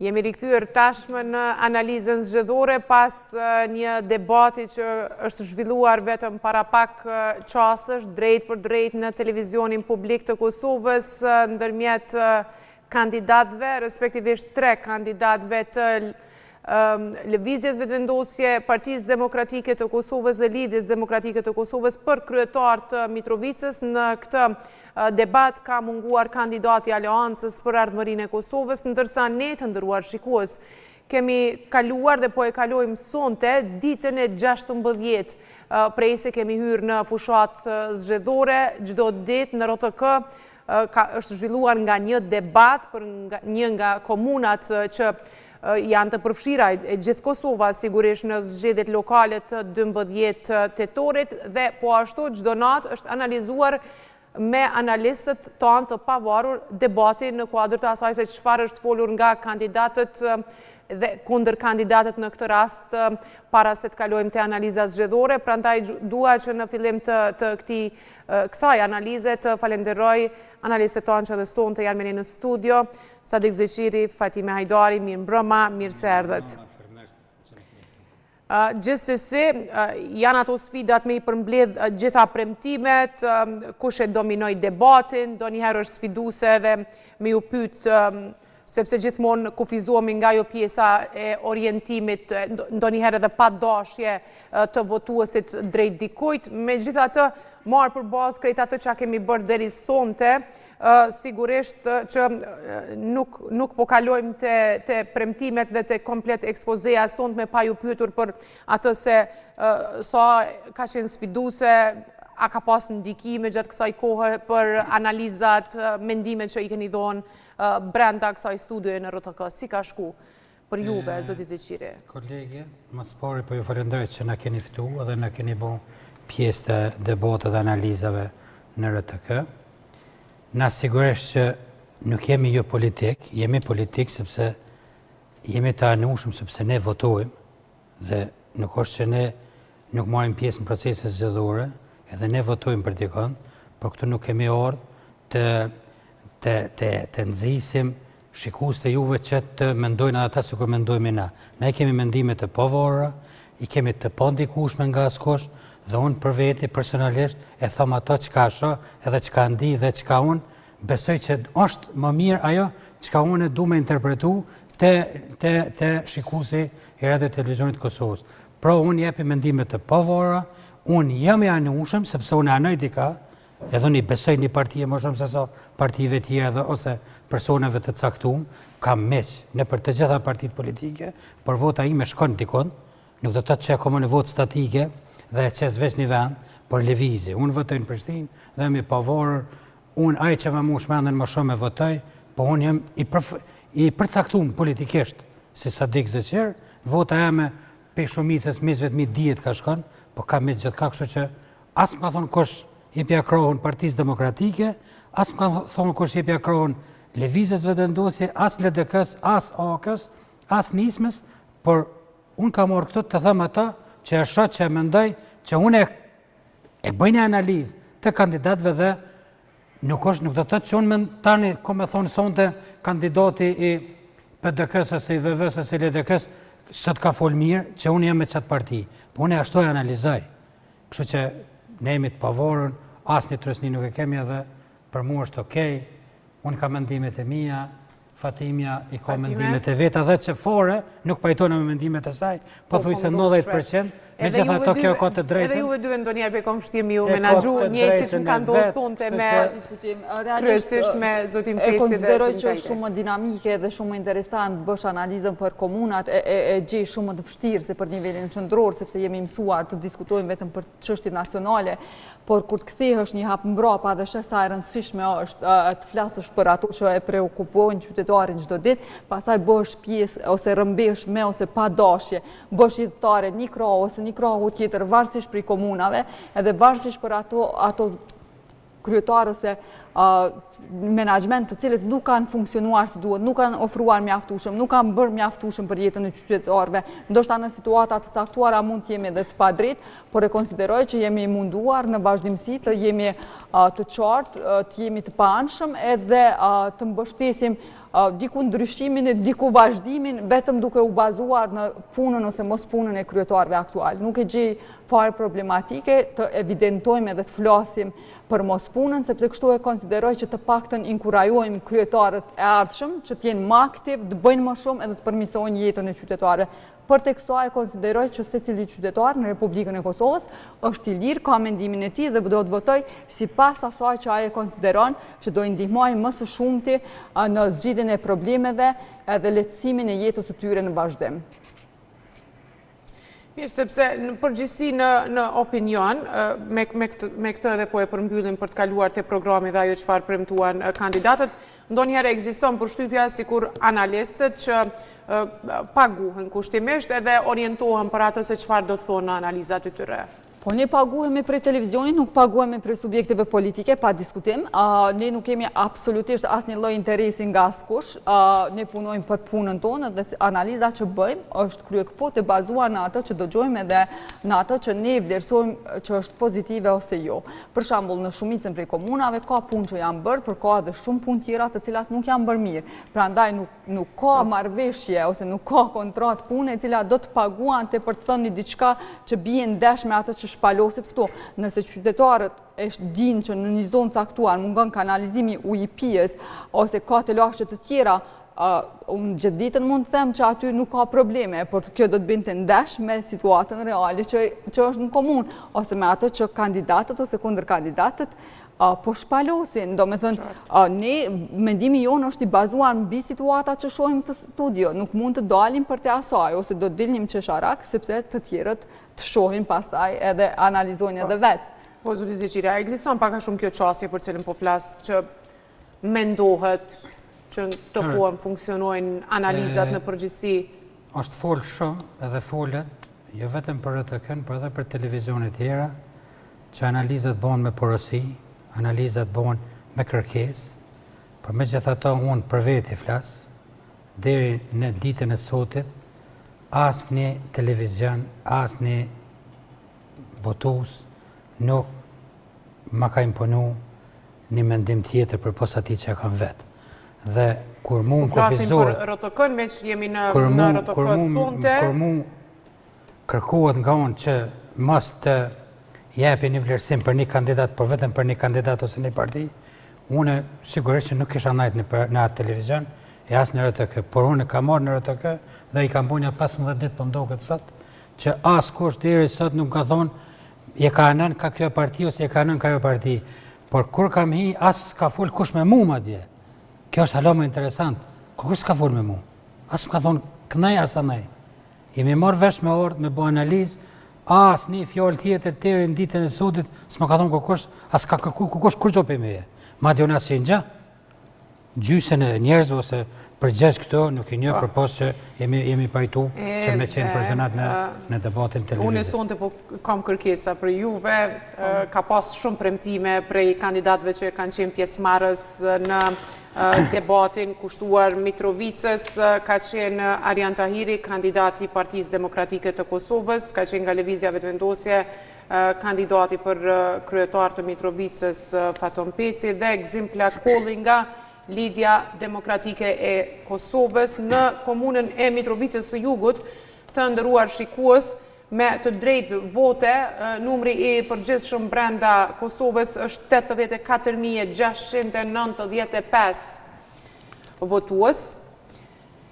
Jemi rikthyer tashmë në analizën zgjedhore pas një debati që është zhvilluar vetëm para pak çastesh drejt për drejt në televizionin publik të Kosovës ndërmjet kandidatëve, respektivisht 3 kandidatëve të Lëvizjes Vetëvendosje, Partisë Demokratike të Kosovës dhe Lidhjes Demokratike të Kosovës për kryetar të Mitrovicës. Në këtë debat ka munguar kandidati Aleancës për ardhmërinë e Kosovës, ndërsa ne të nderuar shikues kemi kaluar dhe po e kalojmë sonte ditën e 16 prej se kemi hyrë në fushat zgjedhore. Çdo ditë në RTK është zhvilluar nga një debat për një nga komunat që janë të përfshira e gjithë Kosova, sigurisht në zgjedhjet lokale të 12 tetorit, dhe po ashtu çdo natë është analizuar me analistët tanë të pavarur debati në kuadër të asaj se çfarë është folur nga kandidatët dhe kundër kandidatët në këtë rast para se të kalojmë te analiza zgjedhore. Prandaj dua që në fillim të kësaj analize të falenderoj analistët tanë që dhe sonte janë me ne në studio. Sadik Zeqiri, Fatime Hajdari, mirë mbrëma, mirë se erdhët. Gjithsesi, janë ato sfidat me i përmbledh gjitha premtimet, kush e dominoj debatin, do njëherë është sfiduse dhe me ju pyet sepse gjithmonë kufizohemi nga jo pjesa e orientimit, ndonjëherë edhe pa dashje të votuesit drejt dikujt. Megjithatë, marrë për bazë krejt atë që kemi bërë deri sonte, sigurisht që nuk po kalojmë te premtimet dhe te komplet ekspozea sonte me pa ju pyetur për atë se sa ka qenë sfiduse, a ka pas ndikime gjatë kësaj kohë për analizat, mendimet që i keni dhonë brenda kësaj studioje në RTK. Si ka shku për juve, zoti Zeqiri? Kolege, mas pari po ju falenderoj që na keni ftu dhe na keni bën pjesë të debateve dhe analizave në RTK. Na sigurisht që nuk jemi jo politik, jemi politik sepse jemi të anushëm sepse ne votojmë dhe nuk është që ne nuk marrim pjesë në procese zgjedhore, edhe ne votojmë për dikon, por këtu nuk kemi ardhur të nxisim shikues të juve që të mendojnë ata sikur mendojmë na. Ne kemi mendime të pavarura, i kemi të pandikueshme nga askush, dhe unë për veti personalisht e them ato çka shoh, edhe çka ndi dhe çka unë besoj që është më mirë ajo çka unë du me interpretu te shikuesi i radio televizionit Kosovës. Pra unë jepi mendime të pavarura, unë jam i anushëm sepse unë anoj dika, edhe unë i besoj një partije më shumë se sa partive tjera ose personave të caktuar, kam meq në për të gjitha partitë politike, por vota ime shkon dikon, nuk do të thotë që kam një vot statike dhe e qes veç një vend, por lëvizje. Unë votoj në Prishtinë dhe jam i pavarur, unë ai që më shmenden më shumë e votoj, po unë jam i përcaktuar politikisht si Sadik Zeqir, vota jame pe shumicës mes vetëm dihet ka shkon, po kam me gjithka, kështu që as më ka thonë kush jepja krohën Partisë Demokratike, as më ka thonë kush jepja krohën Lëvizjes Vetëvendosje, as LDK-s, as AK-s, as nismës, por unë kam marrë këtu të them ata që e shoh që e mendoj që unë e bëj një analizë të kandidatëve dhe nuk do të thotë që unë tani, kom e thonë sonte, kandidati i PDK-s ose i VV-s ose i LDK-s sot ka fol mirë që unë jam me qatë parti, po unë e ashtu e analizoj. Kështu që ne jemi të pavarur, asnjë trosni nuk e kemi edhe për mua është okej, unë ka mendimet e mia, Fatimja i ka mendimet e veta dhe që fore nuk pajtojnë me mendimet e saj, po thuj se 90%, me gjitha ato kjo ka të drejtën. Edhe juve duhe ndonjëherë pe kom shtirë mi ju menagju njëtë si që më ka ndohë sonte me kryesisht me zotin Peci dhe e konsideroj që është shumë dinamike dhe shumë interesant bësh analizën për komunat, e gjej shumë të vështirë se për nivelin qendror, sepse jemi mësuar të diskutojmë vetëm për çështje nacionale, por kur të kthehesh një hap mbrapa dhe sheh sa e rëndësishme është të flasësh për ato që e preokupojnë qytetarin çdo ditë, pastaj bësh pjesë ose rrëmbesh me ose pa dashje, bësh qytetare një krah ose një krahu tjetër varësisht prej komunave, edhe varësisht për ato kryetar ose menaxhment të cilët nuk kanë funksionuar si duhet, nuk kanë ofruar mjaftueshëm, nuk kanë bërë mjaftueshëm për jetën e qytetarëve. Ndoshta në situata të caktuara mund të jemi edhe të padrejtë, por e konsideroj që jemi munduar në vazhdimsi të jemi të qartë, të jemi të paanshëm edhe të mbështesim diku ndryshimin e diku vazhdimin vetëm duke u bazuar në punën ose mos punën e kryetarëve aktual. Nuk e gjej fare problematike të evidentojmë edhe të flasim për mos punën, sepse kështu e konsideroj që të paktën inkurajojmë kryetarët e ardhshëm që të jenë më aktiv, të bëjnë më shumë edhe të përmirësojnë jetën e qytetarëve. Për tek kësaj e konsideroj që secili qytetar në Republikën e Kosovës është i lirë, ka mendimin e tij dhe do të votoj sipas asaj që ai e konsideron që do i ndihmojë më së shumti në zgjidhjen e problemeve edhe lehtësimin e jetës së tyre në vazhdim. Mirë, sepse në përgjithësi në opinion, me këtë edhe po e përmbyllim për të kaluar te programi dhe ajo çfarë premtuan kandidatët, ndonjëherë ekziston përshtypja sikur analistët që paguhen kushtimisht edhe orientohen për atë se çfarë do të thonë analizat e tyre. Po ne paguhemi prej televizionit, nuk paguhemi prej subjekteve politike, pa diskutim. Ne nuk kemi absolutisht asnjë lloj interesi nga askush. Ne punojmë për punën tonë dhe analiza që bëjmë është kryekëputë e bazuar në atë që dëgjojmë edhe në atë që ne vlerësojmë që është pozitive ose jo. Për shembull, në shumicën prej komunave ka punë që janë bërë, por ka edhe shumë punë tjera të cilat nuk janë bërë mirë. Prandaj nuk ka marrëveshje ose nuk ka kontratë pune e cila do të paguante për të thënë diçka që bie ndesh me atë që shpalosit këtu. Nëse qytetarët e dinë që në një zonë caktuar mungon kanalizimi ujëpijës ose ka të lashe të tjera, gjithë ditën mund të them që aty nuk ka probleme, por kjo do të binte ndesh me situatën reale që është në komunë, ose me atë që kandidatët ose kundër kandidatët po shpalosin. Do me thënë, ne mendimi jonë është i bazuar mbi situatat që shohim të studio. Nuk mund të dalim për të asaj, ose do të dilnim qesharak, sepse të tjerët të shohin pastaj edhe analizojnë edhe vetë. Po, Zoti Zeqira, ekziston pak a shumë kjo çështje për cilën po flas, që mendohet që të formë funksionojnë analizat në përgjithësi? Është folë shumë edhe folet, jo vetëm për RTK-n, por edhe për televizionet tjera, që analizat bëhen me porosi, analizat bëhen me kërkesë, por megjithatë unë për veti flas, deri në ditën e sotit, asnjë televizion, asnjë botues nuk ma ka imponu një mendim tjetër për posa ti që e kam vetë. Dhe kur mu në kufizohet... Flasim për RTK-n, me që jemi në RTK sonte... Kur mu kërkohet nga unë që mos të jepi një vlerësim për një kandidat, por vetëm për një kandidat ose një parti, unë sigurisht që nuk kisha najtë në atë televizion, e asë në RTK, por unë ka marrë në RTK dhe i kam bunja 15 ditë për mdo këtë sot, që asë kush deri sot nuk ka thonë je ka nën ka kjo parti ose je ka nën ka kjo parti. Por kur kam hi, asë ka full kush me mu ma dje. Kjo është hala më interesant. Kush ka full me mu? Asë më ka thonë kënaj asa nej. Jemi marrë vesh me ordë, me bo analizë, asë një fjallë tjetër tërë në ditën e sotit, së më ka thonë kush, asë ka kërku kush kur qope me je. Ma djo nësë që në gjë, gjysën e njerëzve ose përgjesh këto, nuk i një përpos që jemi pajtu që me qenë përshdenat në debatin televiziv. Unë sonte po kam kërkesa për juve, ka pas shumë premtime prej kandidatëve që kanë qenë pjesëmarrës në debatin kushtuar Mitrovicës, ka qenë Arjan Tahiri, kandidati i Partisë Demokratike të Kosovës, ka qenë nga Lëvizja Vetëvendosje, kandidati për kryetar të Mitrovicës Faton Peci dhe Gzim Plakolli nga Lidhja Demokratike e Kosovës në komunën e Mitrovicës së Jugut, të nderuar shikues, me të drejtë vote, numri i përgjithshëm brenda Kosovës është 84.695 votues.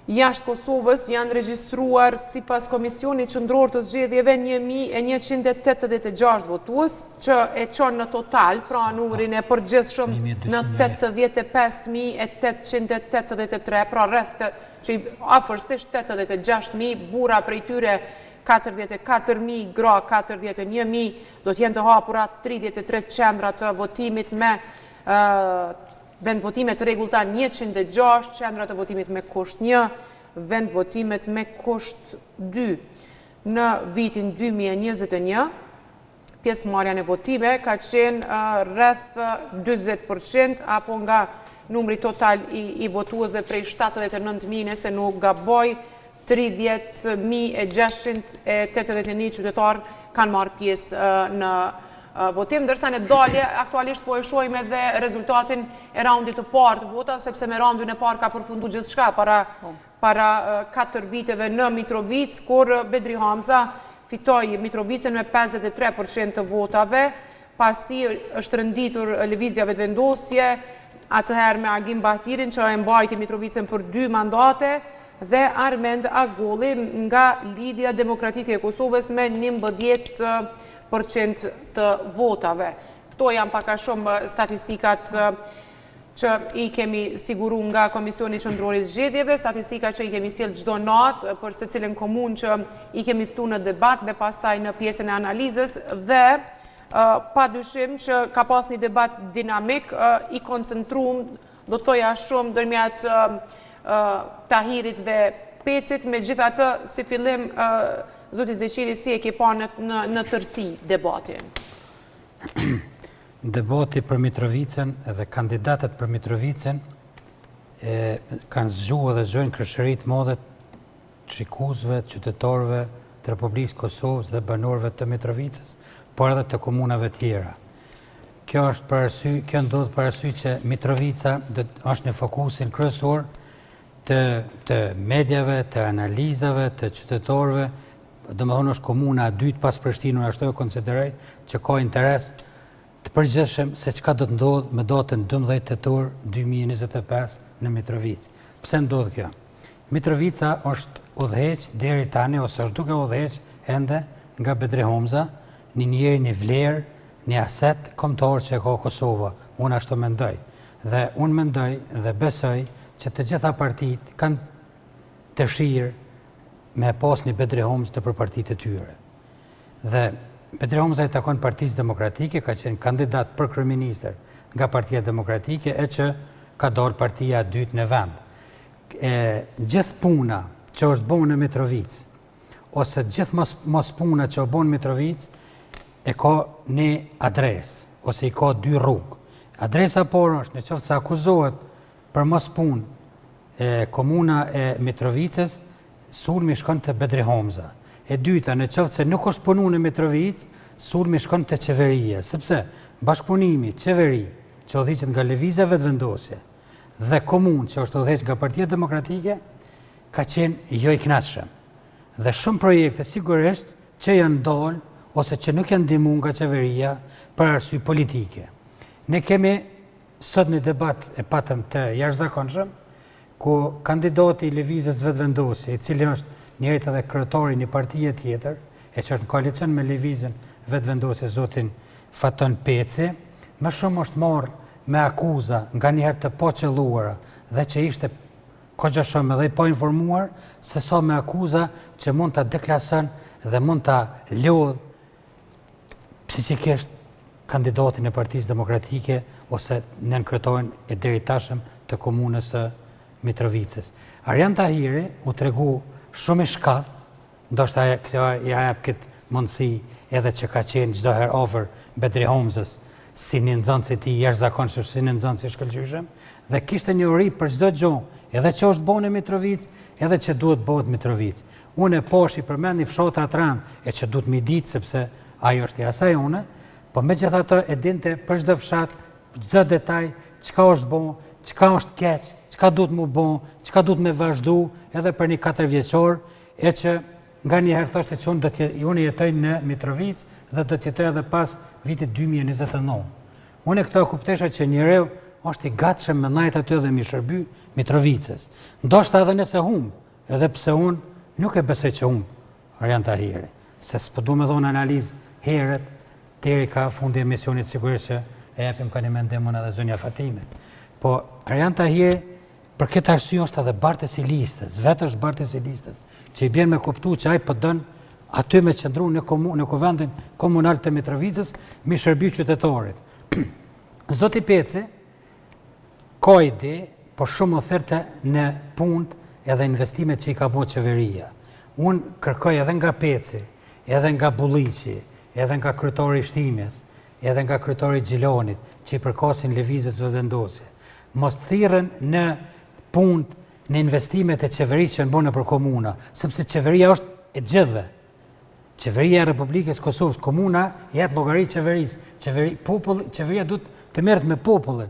Jashtë Kosovës janë regjistruar sipas Komisionit Qendror të Zgjedhjeve 1.186 votues, që e çon në total, pra numrin e përgjithshëm në 85.883, pra rreth që afërsisht 86.000, burra prej tyre 44.000, gra 41.000, do t'jenë të hapura 33 qendra të votimit me vend votimet rregullta 106, qendra të votimit me kusht 1, vend votimet me kusht 2. Në vitin 2021, pjesëmarrja në votime ka qenë rreth 40% apo nga numri total i votuesve prej 79.000 se nuk gaboj 30.681 qytetarë kanë marrë pjesë në votim, ndërsa në dalje aktualisht po e shohim edhe rezultatin e raundit të parë të vota, sepse me raundin e parë ka përfundu gjithçka para 4 viteve në Mitrovic, kur Bedri Hamza fitoi Mitrovicën me 53% të votave, pas ti është rënditur lëvizja vetëvendosje, atëherë me Agim Bahtirin që e mbajti Mitrovicën për 2 mandate, dhe Armend Agolli nga Lidhja Demokratike e Kosovës me 11% të votave. Këto janë paka shumë statistikat që i kemi siguru nga Komisioni Qendror i Zgjedhjeve, statistika që i kemi sjellë çdo natë për secilën komunë që i kemi ftuar në debat dhe pastaj në pjesën e analizës, dhe padyshim që ka pas një debat dinamik, i koncentruar, do të thoja shumë ndërmjet Tahirit dhe Pecit, megjithatë si fillim zoti Zeqiri si e ke pa në tërësi debatin? Debati për Mitrovicën dhe kandidatët për Mitrovicën kanë zgjuar dhe zgjojnë krishërit madhe shikuesve, qytetarëve të Republikës Kosovës dhe banorëve të Mitrovicës, por edhe të komunave tjera. Kjo ndodh për arsye që Mitrovica është në fokusin kryesor të medjave, të analizave, të qytetarëve, domethënë është komuna e dytë pas Prishtinës, ashtu e konsideroj, që ka interes të përgjithshëm se çka do të ndodh me datën 12 tetor 2025 në Mitrovic. Pse ndodh kjo? Mitrovica është udhëheq deri tani, ose është duke udhëheq ende nga Bedri Hamza, një vlerë, një aset kombëtar që ka Kosova. Unë ashtu mendoj. Dhe unë mendoj dhe besoj që të gjitha partitë kanë dëshirë me pas një Bedri Hamza të për partitë e tyre. Dhe Bedri Hamza i takon Partisë Demokratike, ka qenë kandidat për kryeministër nga Partia Demokratike, e që ka dalë partia e dytë në vend. Gjithë puna që është bënë në Mitrovic, ose gjithë mos puna që është bënë në Mitrovic, e ka një adresë, ose i ka 2 rrugë. Adresa parë është në qoftë se akuzohet për mos punë komuna e Mitrovicës, sulmi shkon të Bedri Hamza. E dyta, në qoftë se nuk është punu në Mitrovic, sulmi shkon të qeveria, sepse bashkëpunimi, qeveri, që udhëhiqet nga lëvizja vetëvendosje, dhe komunë që është udhëheq nga Partia Demokratike, ka qenë jo i kënaqshëm. Dhe shumë projekte sigurisht që janë dalë ose që nuk janë ndihmuar nga qeveria për arsye politike. Ne kemi sot një debat e patëm të jashtëzakonshëm, ku kandidati i lëvizjes vetëvendosje, i cili është njëjtë edhe kryetari një partie tjetër, e që është në koalicion me lëvizjen vetëvendosje zotin Faton Peci, më shumë është marrë me akuza nga njëherë të poqelluara dhe që ishte kogjashëm edhe i po informuar, se sa me akuza që mund të deklason dhe mund të lodh psikikisht kandidatin e Partisë Demokratike ose nën kryetarin e deri tashëm të komunës së Mitrovicës. Arjan Tahiri u tregu shumë i shkath, ndoshta kjo ja jep këtë mundësi edhe që ka qenë çdo herë over Bedri Hamzës si një nxënës i tij jashtëzakonshëm, si një nxënës i shkëlqyeshëm, dhe kishte një uri për çdo gjë, edhe që është bënë në Mitrovic, edhe që duhet bëhet Mitrovic. Unë e poshtë i përmendi fshatrat rand, e që duhet mi ditë sepse ajo është i asaj une, po megjithatë e dinte për çdo fshat, çdo detaj, çka është bënë, çka është keq, çka duhet mu bënë, çka duhet me vazhdu edhe për një 4 vjeçor, e që nga njëherë thoshte që unë jetoj në Mitrovic dhe do të jetoj edhe pas vitit 2029. Unë e këto kuptesha që njeriu është i gatshëm me najt aty dhe mi shërby Mitrovicës. Ndoshta edhe nëse humb, edhe pse unë nuk e besoj që humb Arjan Tahiri, se s'po du me dhonë analizë herët, deri ka fundi emisionit sigurisht që e japim ka një mendimun edhe zonja Fatime. Po Arjan Tahiri për këtë arsye është edhe bartës i listës, vetë është bartës i listës, që i bjen me kuptu që ai po don aty me qëndru në kuvendin komunal të Mitrovicës, mi shërby qytetarit. Zoti Peci ka ide, po shumë o therte në punët edhe investimet që i ka bo qeveria. Unë kërkoj edhe nga Peci, edhe nga Bulliqi, edhe nga kryetari i Shtimjes, edhe nga kryetari i Xhilonit, që i përkasin lëvizjes vendosje, mos thirren në punë, në investimet e qeverisë që në bënë për komuna, sepse qeveria është e gjithëve. Qeveria e Republikës Kosovës, komuna jep llogari qeverisë. Qeveria duhet të merret me popullin.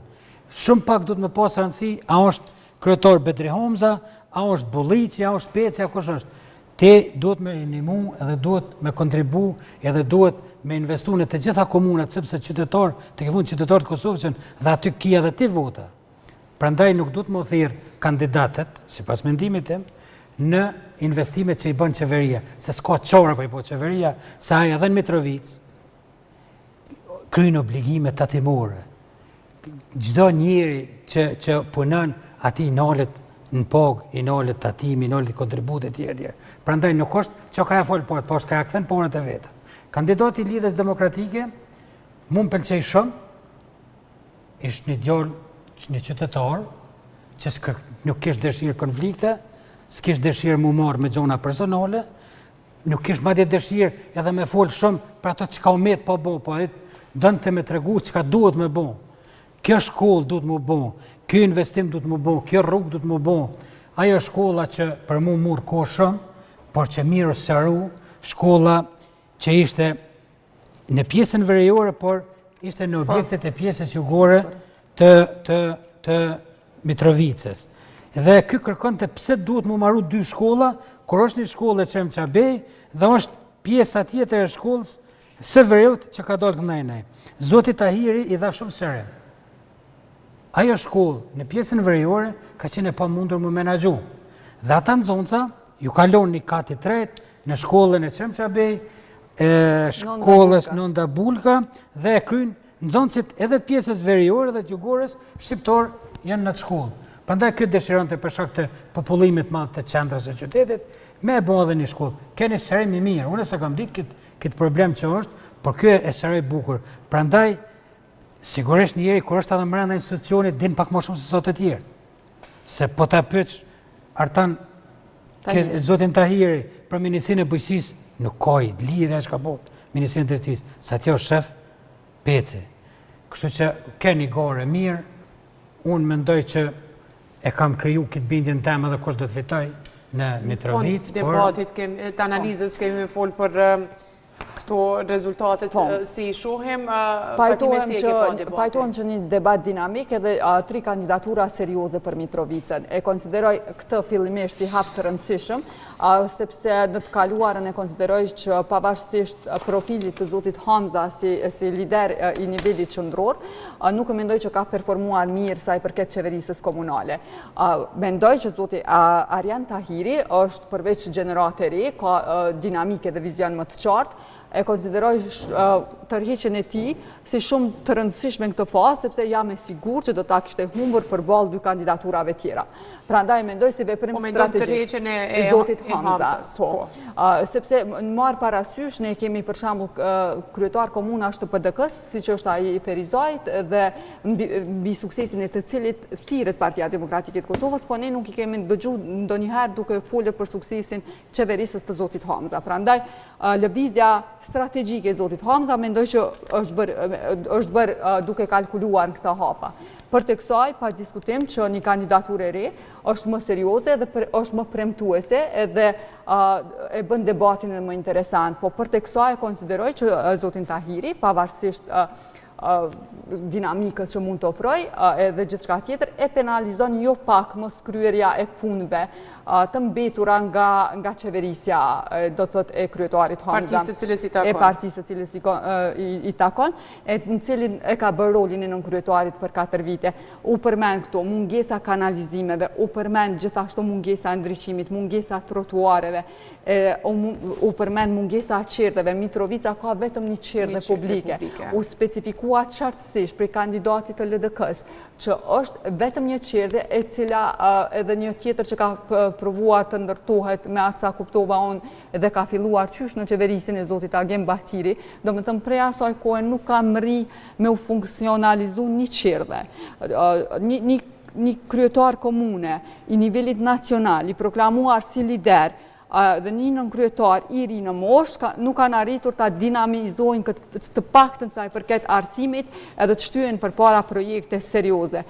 Shumë pak duhet me pas rëndësi a është kryetar Bedri Homza, a është Bulliqi, a është Peci, a kush është. Te duhet me ndihmu edhe duhet me kontribu edhe duhet me investu në të gjitha komunat, sepse qytetarë, të ke fund qytetarët Kosovës dhe aty ki edhe ti vota. Prandaj nuk duhet më thirrë kandidatët, sipas mendimit tim, në investimet që i bën qeveria, se s'ka çora për i po qeveria, sa ai edhe në Mitrovic kryen obligime tatimore. Çdo njeri që punon aty nalet në pagë, i nalet tatimi, i nalet kontributet tjerë. Prandaj nuk është që ka e folë porët, po është ka e kthen porët e vetë. Kandidati i Lidhjes Demokratike mu më pëlqej shumë, ishtë një djallë, një qytetar, që nuk kishtë dëshirë konflikte, s'kishtë dëshirë mu marë me gjona personale, nuk kishtë madje dëshirë edhe me folë shumë për ato që ka umet pa bo, po dënë të me tregu që ka duhet me bo. Kjo shkollë duhet mu bo, kjo investim duhet mu bo, kjo rrugë duhet mu bo. Ajo shkolla që për mu murë ko shumë, por që mirë sëru, shkolla që ishte në pjesën veriore, por ishte në objektet e pjesës jugore të Mitrovicës. Dhe kjo kërkon të pse duhet mu maru dy shkolla, kur është një shkollë e Çem Çabej dhe është pjesa tjetër e shkollës së veriut që ka dalë këndaj. Zoti Tahiri i dha shumë sere. Ajo shkollë në pjesën veriore ka qenë e pamundur më menaxhu. Dhe ata nxonca ju kalon një kati tret në shkollën e Çem Çabej, shkollës Nonda Bulka dhe e kryen nxoncit edhe të pjesës veriore dhe të jugores shqiptar janë në të shkollë. Prandaj kjo dëshironte për shkak të popullimit madh të qendrës së qytetit, me e bën edhe një shkollë. Keni shërim i mirë. Unë s'e kam ditë këtë problem që është, por kjo e shëroi bukur. Prandaj sigurisht njëri kur është edhe brenda institucionit din pak më shumë se sa të tjerë. Se po ta pyetsh Artan zotin Tahiri për Ministrinë e Bujqësisë nuk ka lidhje as ka bot Ministrinë e Drejtësisë, sa ti është shef Peci. Kështu që keni gore mirë, unë mendoj që e kam kriju këtë bindjen temë edhe kush do të fitoj në Mitrovic. Në debatit, të analizës kemi folë për këto rezultatet si i shohim, pajtohem që një debat dinamik edhe 3 kandidatura serioze për Mitrovicën. E konsideroj këtë fillimisht si hap të rëndësishëm, sepse në të kaluarën e konsideroj që pavarësisht profilit të zotit Hamza si lider i nivelit qendror, nuk mendoj që ka performuar mirë sa i përket qeverisës komunale. Mendoj që zoti Arjan Tahiri është përveç gjenerat e re, ka dinamike dhe vizion më të qartë, e konsideroj tërheqjen e tij si shumë të rëndësishme në këtë fazë, sepse jam e sigurt që do ta kishte humbur përballë 2 kandidaturave tjera. Prandaj mendoj si veprim strategjik i zotit Hamza. Sepse në marr parasysh ne kemi për shembull kryetar komuna është të PDK-s, siç është ai i Ferizajt dhe mbi suksesin e të cilit thirret Partia Demokratike e Kosovës, po ne nuk i kemi dëgjuar ndonjëherë duke folur për suksesin qeverisës të zotit Hamza. Prandaj lëvizja strategjike e zotit Hamza mendoj që është bërë duke kalkuluar në këta hapa. Për të kësaj, pa diskutim që një kandidaturë e re është më serioze dhe është më premtuese edhe e bën debatin edhe më interesant. Po për të kësaj konsideroj që zotin Tahiri, pavarësisht dinamikës që mund të ofroj edhe gjithçka tjetër, e penalizon jo pak mos kryerja e punëve të mbetura nga qeverisja, do të thotë e kryetarit Hamza, e partisë së cilës i takon, në cilin e ka bërë rolin e nënkryetarit për 4 vite. U përmend këto mungesa kanalizimeve, u përmend gjithashtu mungesa ndriçimit, mungesa trotuareve, u përmend mungesa qerdheve. Mitrovica ka vetëm një qerdhe publike. U specifikua qartësisht për kandidatit të LDK-s që është vetëm një qerdhe e cila edhe një tjetër që ka provuar të ndërtohet me atë sa kuptova unë dhe ka filluar qysh në qeverisin e zotit Agem Bahtiri, do me thëmë prej asaj kohë nuk ka mri me u funksionalizu një qerdhe. Një kryetar komune i nivelit nacional, i proklamuar si lider, dhe një nënkryetar i ri në moshë nuk kanë arritur ta dinamizojnë të paktën sa i përket arsimit edhe të shtyhen përpara projekte serioze.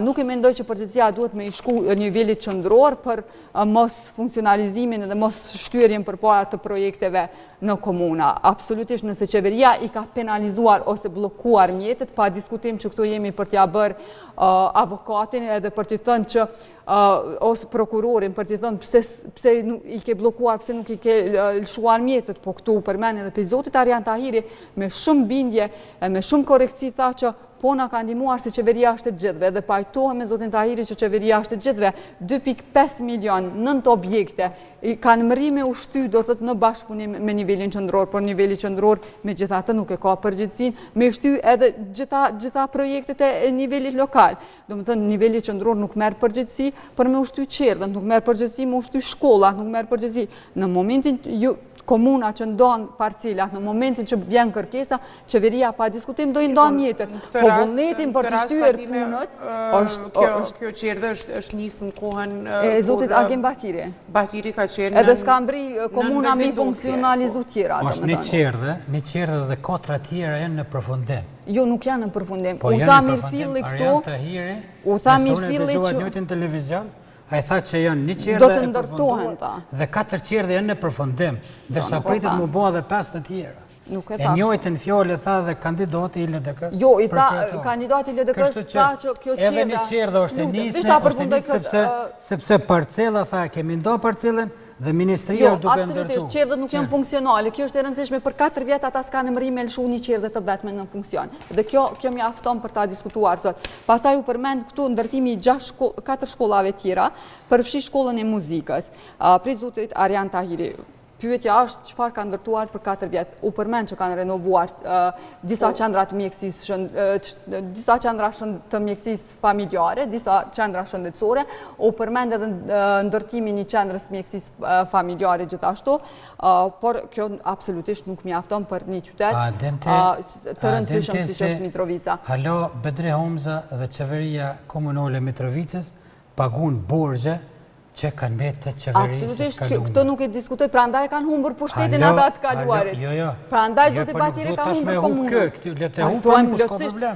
Nuk e mendoj që përgjithësia duhet me i shku nivelit qendror për mos funksionalizimin dhe mos shtyerjen përpara të projekteve në komuna. Absolutisht nëse qeveria i ka penalizuar ose blokuar mjetet, pa diskutim që këtu jemi për t'ja bërë avokatin edhe për t'i thënë që ose prokurorin për t'i thënë pse i ke blokuar, pse nuk i ke lëshuar mjetet, po këtu përmend edhe për zotit Arjan Tahiri me shumë bindje, me shumë korekci tha që po na ka ndihmuar si qeveria Shtetit të Gjithëve dhe pajtohem me zotin Tahiri që qeveria Shtetit të Gjithëve 2.5 milion 9 objekte kanë mri me ushty do thot në bashkëpunim me nivelin qendror, por niveli qendror megjithatë nuk e ka përgjegjësinë me shty edhe gjitha projektet e nivelit lokal. Domethënë niveli qendror nuk merr përgjegjësi për me ushty qerdhën, nuk merr përgjegjësi me ushty shkollat, nuk merr përgjegjësi në momentin komuna që ndonë parcilat, në momentin që vjen kërkesa, qeveria pa diskutim do i ndonë mjetet. Po vullnetin për të shtyër punët... Kjo qerdhe është njësë në kohën... Zotit Agim Batiri. Batiri ka qerdhe... Edhe s'ka mbri komuna mi funksionalizu tjera. është një qerdhe dhe kotra tjera janë në përfundim. Jo, nuk janë në përfundim. Po janë në përfundim, Arjan Tahiri, në televizion, a i tha që janë një do qerdhe të e ndërtohen ta. Dhe 4 qerdhe janë në përfundim, dërsa pritet mu bëha dhe 5 të tjera. E njojtë në fjole tha dhe kandidati i LDK-s. Jo, i tha kandidati i LDK-s tha që kjo qerdhe... Edhe një qerdhe është nisme, sepse parcela tha kemi ndo parcelen dhe ministria duke ndërtu. Jo, absolutisht, qerdhet nuk janë funksionale. Kjo është e rëndësishme për 4 vjet ata s'kanë mri me lëshu një qerdhe të vetme në funksion. Dhe kjo mjafton për ta diskutuar sot. Pastaj u përmend këtu ndërtimi 4 shkollave tjera, përfshi shkollën e muzikës. Prej zotit Arjan Tahiri. Pyetja është çfarë ka ndërtuar për 4 vjet. U përmend që kanë renovuar disa qendra të mjekësisë, disa qendra të mjekësisë familjare, disa qendra shëndetësore. U përmend edhe ndërtimi një qendrës mjekësisë familjare gjithashtu, por kjo absolutisht nuk mjafton për një qytet të rëndësishëm siç është Mitrovica. Halo, Bedre Homza dhe qeveria komunale Mitrovicës pagun borxhe që kanë betë të qeverisë. Absolutisht, këtë nuk e diskutoj, pra ndaj kanë humbur pushtetin ata të kaluarit. Jo. Pra ndaj zotë Batiri ka humbur komunën. Le të hupëm, s'ka problem.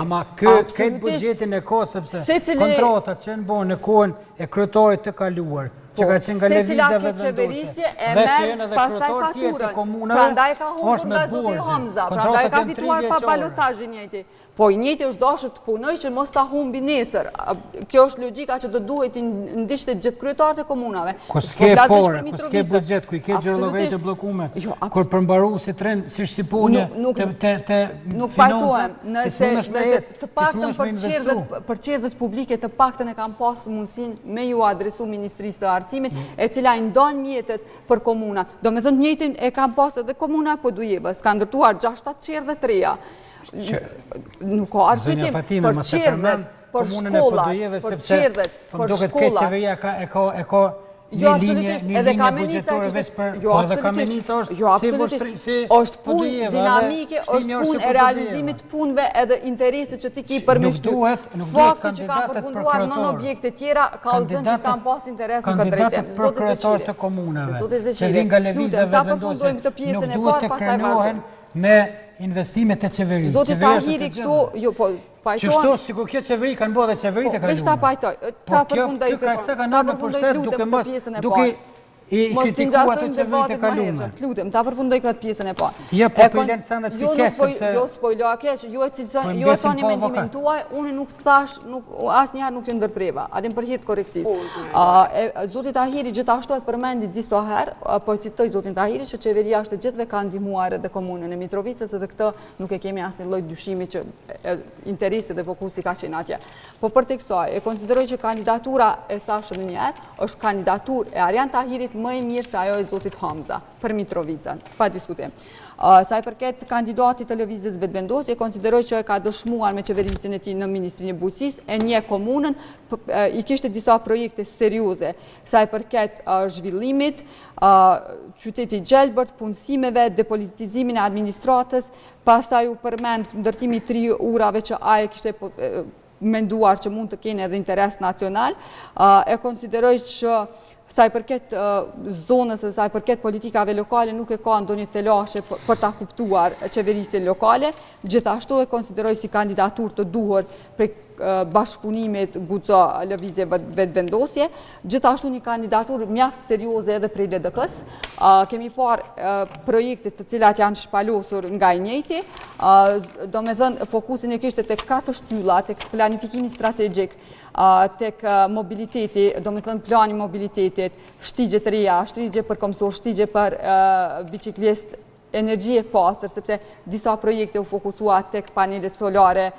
Ama këtë budgetin e ko, sepse kontratat që në bo në kohën e kryetarit të kaluar, që ka qenë nga levizave qeverisje e merë pastaj faturën. Pra ndaj ka humbur nga zotë Hamza, pra ndaj ka fituar pa balotajin njëti. Po i njëti është dashur të punoj që mos ta humbi nesër. Kjo është logjika që do duhet të ndiqte gjithë kryetarët e komunave. Ku s'ke porë, ku s'ke buxhet, ku i ke gjëllëve të bllokume, kur përmbaru si trend, si shqipunje të nuk pajtohem, nëse të paktën për qerdhet publike të paktën e kam pasur mundësinë me ju adresu Ministrisë së Arsimit, e cila i ndon mjetet për komunat. Domethënë njëjtin e kam pasur edhe komuna e Podujevës, ka ndërtuar 6-7 qerdhe të reja. Nuk ka arsyetim për qerdhet, për shkolla, për qerdhet, për shkolla. Jo, absolutisht, edhe Kamenica është punë dinamike, është punë e realizimit punëve edhe interesit që ti ki përmishtu. Fakti që ka përfunduar në objekte tjera, ka udhëzën që s'kam pas interes në këtë drejtim. Kandidatët prokurotor të komunave, që vinë nga levizave ta përfundojmë këtë pjesën e parë, pastaj vazhdojmë. Me investimet e qeverisë. Zotit Tahiri këtu, jo, po, pajtojnë... Qështu, si ku kjo qeveri kanë bo dhe qeverit e kanë lume. Vesh ta pajtoj, ta përfundoj lutem këtë pjesën e parë. Mos t'i ngjasëm debatet më hershëm, lutem, ta përfundoj këtë pjesën e parë. Ja, po pëllen sa në cikes, sepse... Jo, spojloa keq, ju e thoni mendimin tuaj, unë nuk thash, asnjëherë nuk ju ndërpreva, atim për hir të korrekcisë. Zoti Tahiri gjithashtu e përmendi disa herë, po citoj zotin Tahiri që qeveria Shtetit të Gjithëve ka ndihmuar edhe komunën e Mitrovicës dhe këtë nuk e kemi asnjë lloj dyshimi që interesi dhe fokusi ka qenë atje. Po për tek kësaj, e konsideroj që kandidatura e thashë edhe një herë, është kandidaturë e Arjan Tahirit më e mirë se ajo e zotit Hamza për Mitrovicën, pa diskutim. Sa i përket kandidatit të lëvizjes vetëvendosje, konsideroj që e ka dëshmuar me qeverisin e tij në Ministrinë e Bujqësisë, e nje komunën, i kishte disa projekte serioze, sa i përket zhvillimit, qyteti Gjelbërt, punësimeve, depolitizimin e administratës, pastaj u përmend ndërtimi 3 urave që aje kishte menduar që mund të kene edhe interes nacional, e konsideroj që sa i përket zonës dhe sa i përket politikave lokale nuk e ka ndonjë telashe për ta kuptuar qeverisjen lokale, gjithashtu e konsideroj si kandidatur të duhur për bashkëpunimit Guxo Lëvizje Vetëvendosje, gjithashtu një kandidatur mjaft serioze edhe prej LDK-s. Kemi parë projekte të cilat janë shpalosur nga i njëjti, do me thënë fokusin e kishte tek 4 shtylla, tek planifikimi strategjik, tek mobiliteti, do me thënë plani mobilitetit, shtigje të reja, shtigje për komsor, shtigje për biciklist, energji e pastër, sepse disa projekte u fokusua tek panelet solare,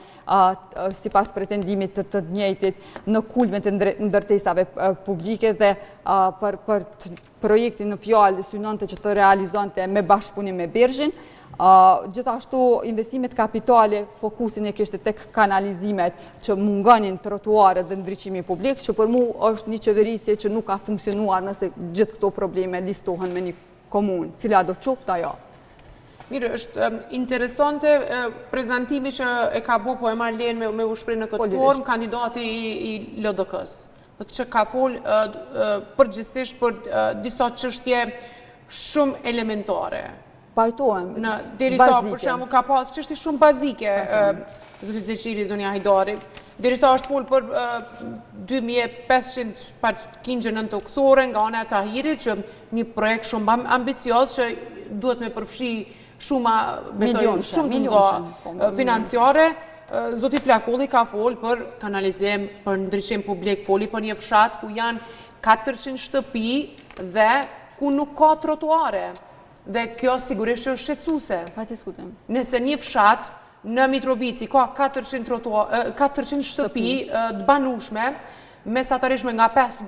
si pas pretendimit të njëjtit në kulmet e ndërtesave publike dhe për projektin në fjalë synonte që të realizonte me bashkëpunim me Berghin. Gjithashtu investimet kapitale fokusin e kishte tek kanalizimet që mungonin trotuarët dhe ndriçimi publik, që për mu është një qeverisje që nuk ka funksionuar nëse gjithë këto probleme listohen me një komunë, cila do qoftë ajo. Mirë, është interesante prezentimi që e ka bu, po e marrë lenë me u shpreh në këtë formë, kandidati i LDK-s, që ka folë përgjithsisht për disa çështje shumë elementare. Pajtohem, derisa, për shembull, ka pas çështje shumë bazike, zoti Zeqiri, zonja Hajdari, derisa është folë për 2500 parkingje nën toksore nga ana e Tahirit, që një projekt shumë ambicioz që duhet me përfshi shumë të mëdha financiare. Zoti Plakolli ka folë për kanalizim, për ndriçim publik, foli për një fshat ku janë 400 shtëpi dhe ku nuk ka trotuare. Dhe kjo sigurisht është shqetësuese. Pa diskutim. Nëse një fshat në Mitrovici ka 400 shtëpi të banueshme, mesatarishme nga 5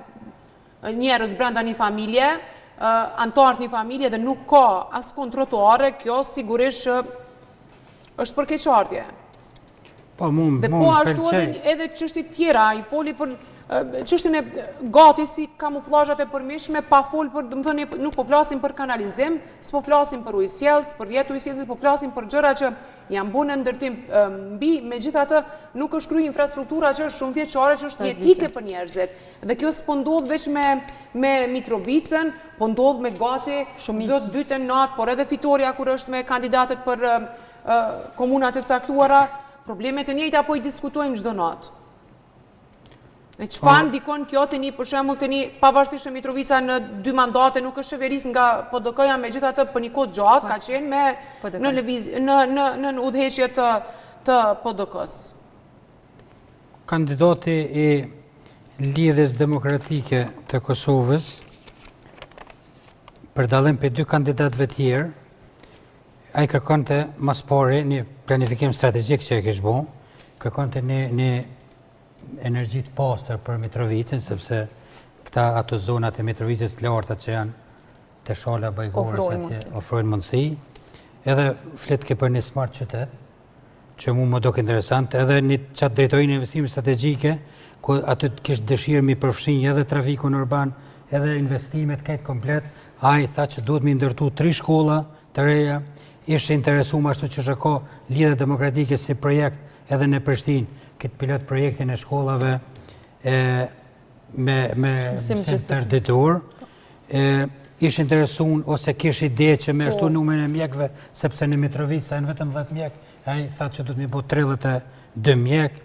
njerëz brenda një familje, antarët një familje dhe nuk ka askon trotuare, kjo sigurisht është për keqardhje. Dhe po ashtu edhe çështje tjera, i foli për çështjen e gati si kamuflazhat e përmishme, pa folë për, do të thënë, nuk po flasim për kanalizim, s'po flasim për ujësjellës, për jetë ujësjellës, po flasim për gjëra që janë bune ndërtim mbi, megjithatë nuk është kryer infrastruktura që është shumë vjeçare, që është jetike për njerëzit. Dhe kjo s'po ndodh veç me Mitrovicën, po ndodh me gati çdo dytë natë, por edhe Fitoria kur është me kandidatët për komunat e caktuara, problemet e njëjta po i diskutojmë çdo natë. E çfarë ndikon kjo të një, për shembull, të një, pavarësisht se Mitrovica në 2 mandate nuk është qeverisë nga PDK-ja, megjithatë për një kohë gjatë ka qenë në udhëheqje të PDK-s. Kandidati i Lidhjes Demokratike të Kosovës, për dallim për 2 kandidatëve tjerë, ai kërkonte mas pari një planifikim strategjik që e kishte bën, kërkonte një energji të pastër për Mitrovicën, sepse ato zonat e Mitrovicës të larta që janë të shala bajgore ofrojnë mundësi. Edhe flet ke për një smart qytet, që mu më doke interesant, edhe një qatë drejtorinë investime strategjike, ku aty kishtë dëshirë mi përfshinj edhe trafikun urban, edhe investimet këtë komplet, ai tha që duhet mi ndërtu 3 shkolla të reja, ishte interesuar ashtu që shko Lidhja Demokratike si projekt edhe në Prishtinë, këtë pilot projektin e shkollave me mësim tërditur, ishte interesuar ose kish ide që me ashtu numrin e mjekëve, sepse në Mitrovicë janë vetëm 10 mjek, ai thatë që do të mi bëj 32 mjek,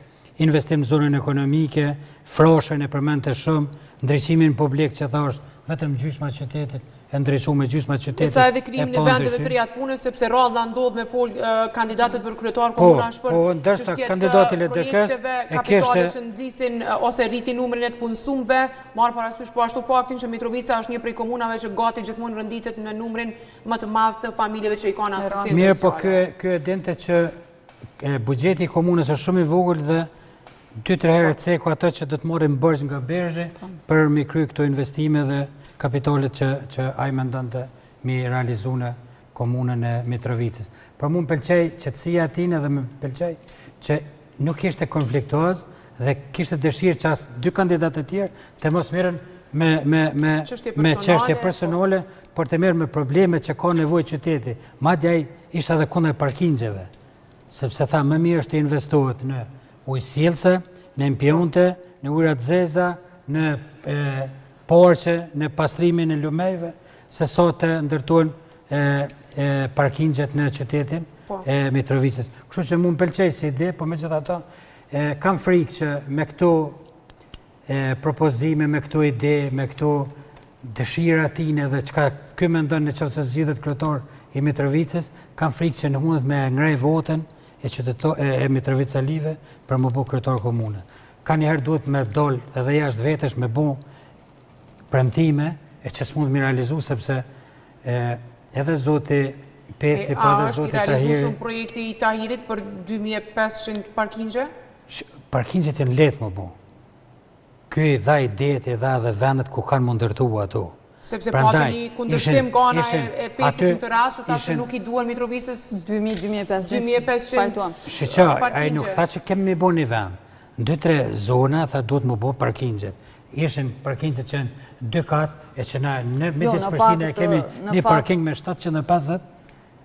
investim në zonën ekonomike, froshën e përmendte shumë, ndriçimin publik që thash vetëm gjysma qytetit, e ndriçuar me gjysma qytetit. Sa edhe krijimin e vendeve të reja të punës, sepse radha ndodh me fol kandidatët për kryetar komunash për ndërsa kandidati i LDK-s e kishte që nxisin ose rritin numrin e të punësuesve, marr parasysh po ashtu faktin që Mitrovica është një prej komunave që gati gjithmonë renditet në numrin më të madh të familjeve që i kanë asistencë. Mirë, po ky e dinte që buxheti i komunës është shumë i vogël dhe 2-3 herë ceku ato që do të marrin borxh nga Berghi për mi kry këto investime dhe kapitalet që ai mendon të mi realizu në komunën e Mitrovicës. Për mu më pëlqej qetësia e tij dhe më pëlqej që nuk ishte konfliktoz dhe kishte dëshirë që as 2 kandidatë të tjerë të mos merren me çështje personale, por të merren me probleme që ka nevojë qyteti. Madje ai ishte edhe kundër parkingjeve, sepse tha më mirë është të investohet në ujësjellse, në impionte, në ujëra të zeza, në por që në pastrimin e lumejve, se sot të ndërtojnë parkingjet në qytetin e Mitrovicës. Kështu që mu më pëlqej si ide, po me gjitha ato, kam frikë që me këto propozime, me këto ide, me këto dëshira tine dhe qka ky mendon në qëfë se zgjidhet kryetar i Mitrovicës, kam frikë që në mundet me ngrej votën e Mitrovica Live për më bu kryetar komune. Ka njëherë duhet me dol edhe jashtë vetesh me bu premtime e që s'mund me realizu, sepse edhe zoti Peci, po edhe zoti Tahiri... A është i realizu shumë projekti i Tahirit për 2500 parkingje? Parkingjet janë letë më bu. Ky i dha ideet, i dha dhe vendet ku kanë më ndërtu ato. Sepse pati një kundërshtim gana e Peci në të rasë, thashtë nuk i duan Mitrovicës 2500. Shëqa, a i nuk tha që kemi mi bo një vend. Në 2-3 zona, tha duhet më bo parkingjet. Ishin parkingjet që në 2 katë, e që na në midis Prishtinë kemi një parking me 750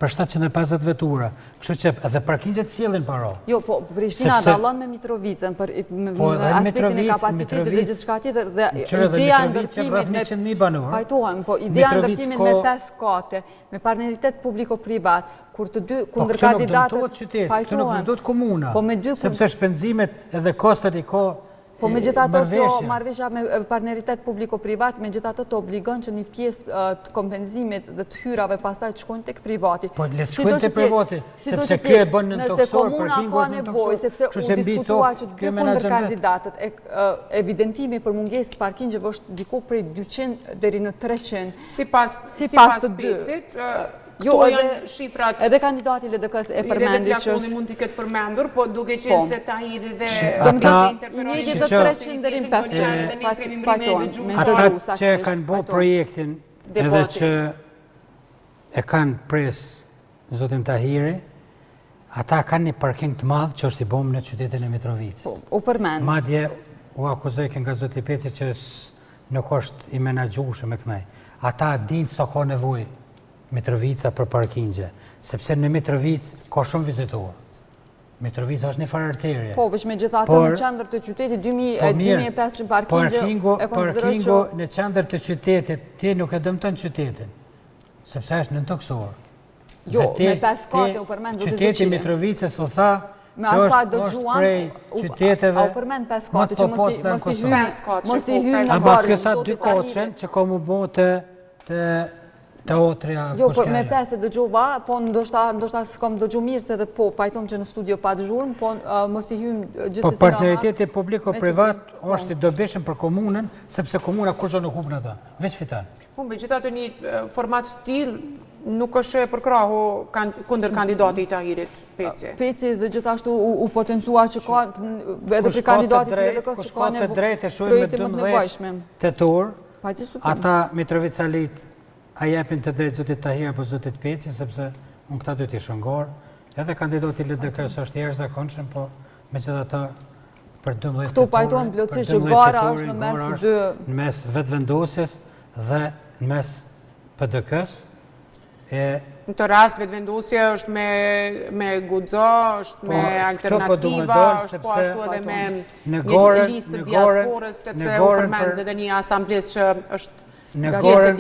për 750 vetura. Kështu që edhe parkingjet sjellin para. Jo, po Prishtina dallon me Mitrovicën për aspektin e kapacitetit dhe gjithçka tjetër dhe ideja e ndërtimit me pajtohem, po ideja e ndërtimit me 5 kate, me partneritet publiko-privat, kur të dy kundër kandidatët pajtohen. Nuk do të komuna. Sepse shpenzimet edhe kostet i ka. Po me gjitha të kjo marrëveshja me partneritet publiko-privat, me gjitha të obligon që një pjesë të kompenzimit dhe të hyrave pastaj të shkojnë tek privati. Po le të shkojnë tek privati, sepse kjo e bën në toksor, ka nevojë, sepse u diskutua që dy kundër kandidatët, evidentimi për mungesë parkingjeve është diku prej 200 deri në 300. Sipas të Pecit, jo, janë shifrat... Edhe kandidati LDK-s e përmendi që... I mund t'i këtë përmendur, po duke qenë se Tahiri dhe... Një të 300 deri në 500 pajtojnë. Ata që kanë bo projektin edhe që e kanë pres zotin Tahiri, ata kanë një parking të madhë që është i bomë në qytetin e Mitrovicës. U përmend. Madje u akuzojken nga zoti Peci që nuk është i menagjushë me kënej. Ata dinë sa ka nevoj Mitrovica për parkingje, sepse në Mitrovicë ka shumë vizituar. Mitrovica është një farë arterje. Po, veç me gjitha atë në qendër të qytetit, 2500 parkingje e konsideroj që... në qendër të qytetit, ti nuk e dëmton qytetin, sepse është në toksor. Jo, me 5 kate u përmend zotë Qyteti Mitrovicës u tha që është prej qyteteve... A u përmend 5 kate që mos t'i hynë në barë. Aba që tha 2 koqen që ka mu bo të otrja... Jo, me 5 e dëgjova, po ndoshta s'kom dëgju mirë se dhe po, pajtom që në studio pa dëgjurëm, po mos t'i hymë gjithësina... Po partneriteti publiko-privat është i dobishëm për komunën, sepse komuna kur që nuk hubë në ta, veç fitan. Po, me gjitha të një format t'il, nuk është e përkrahu kunder kandidati i Tahirit, Peci. Peci dhe gjithashtu u potencua që ka, edhe për kandidatit të LDK-s që ka një projekte më të nevojshme. Tetor, ata Mitrovicalit a jepin të drejtë zotit Tahir apo zotit Peci, sepse unë këta du t'i shëngor, edhe kandidati LDK-s është jeshtë zakonshëm, po me që dhe ta për 12 tetor, këtu pajtojnë plotësisht që gara është në mes të dy... Në mes vetëvendosjes dhe në mes PDK-s. Në të rast vetëvendosja është me Guxo, është me Alternativa, është po ashtu edhe me një listë diasporës, sepse u përmend edhe një asambles që është në gorën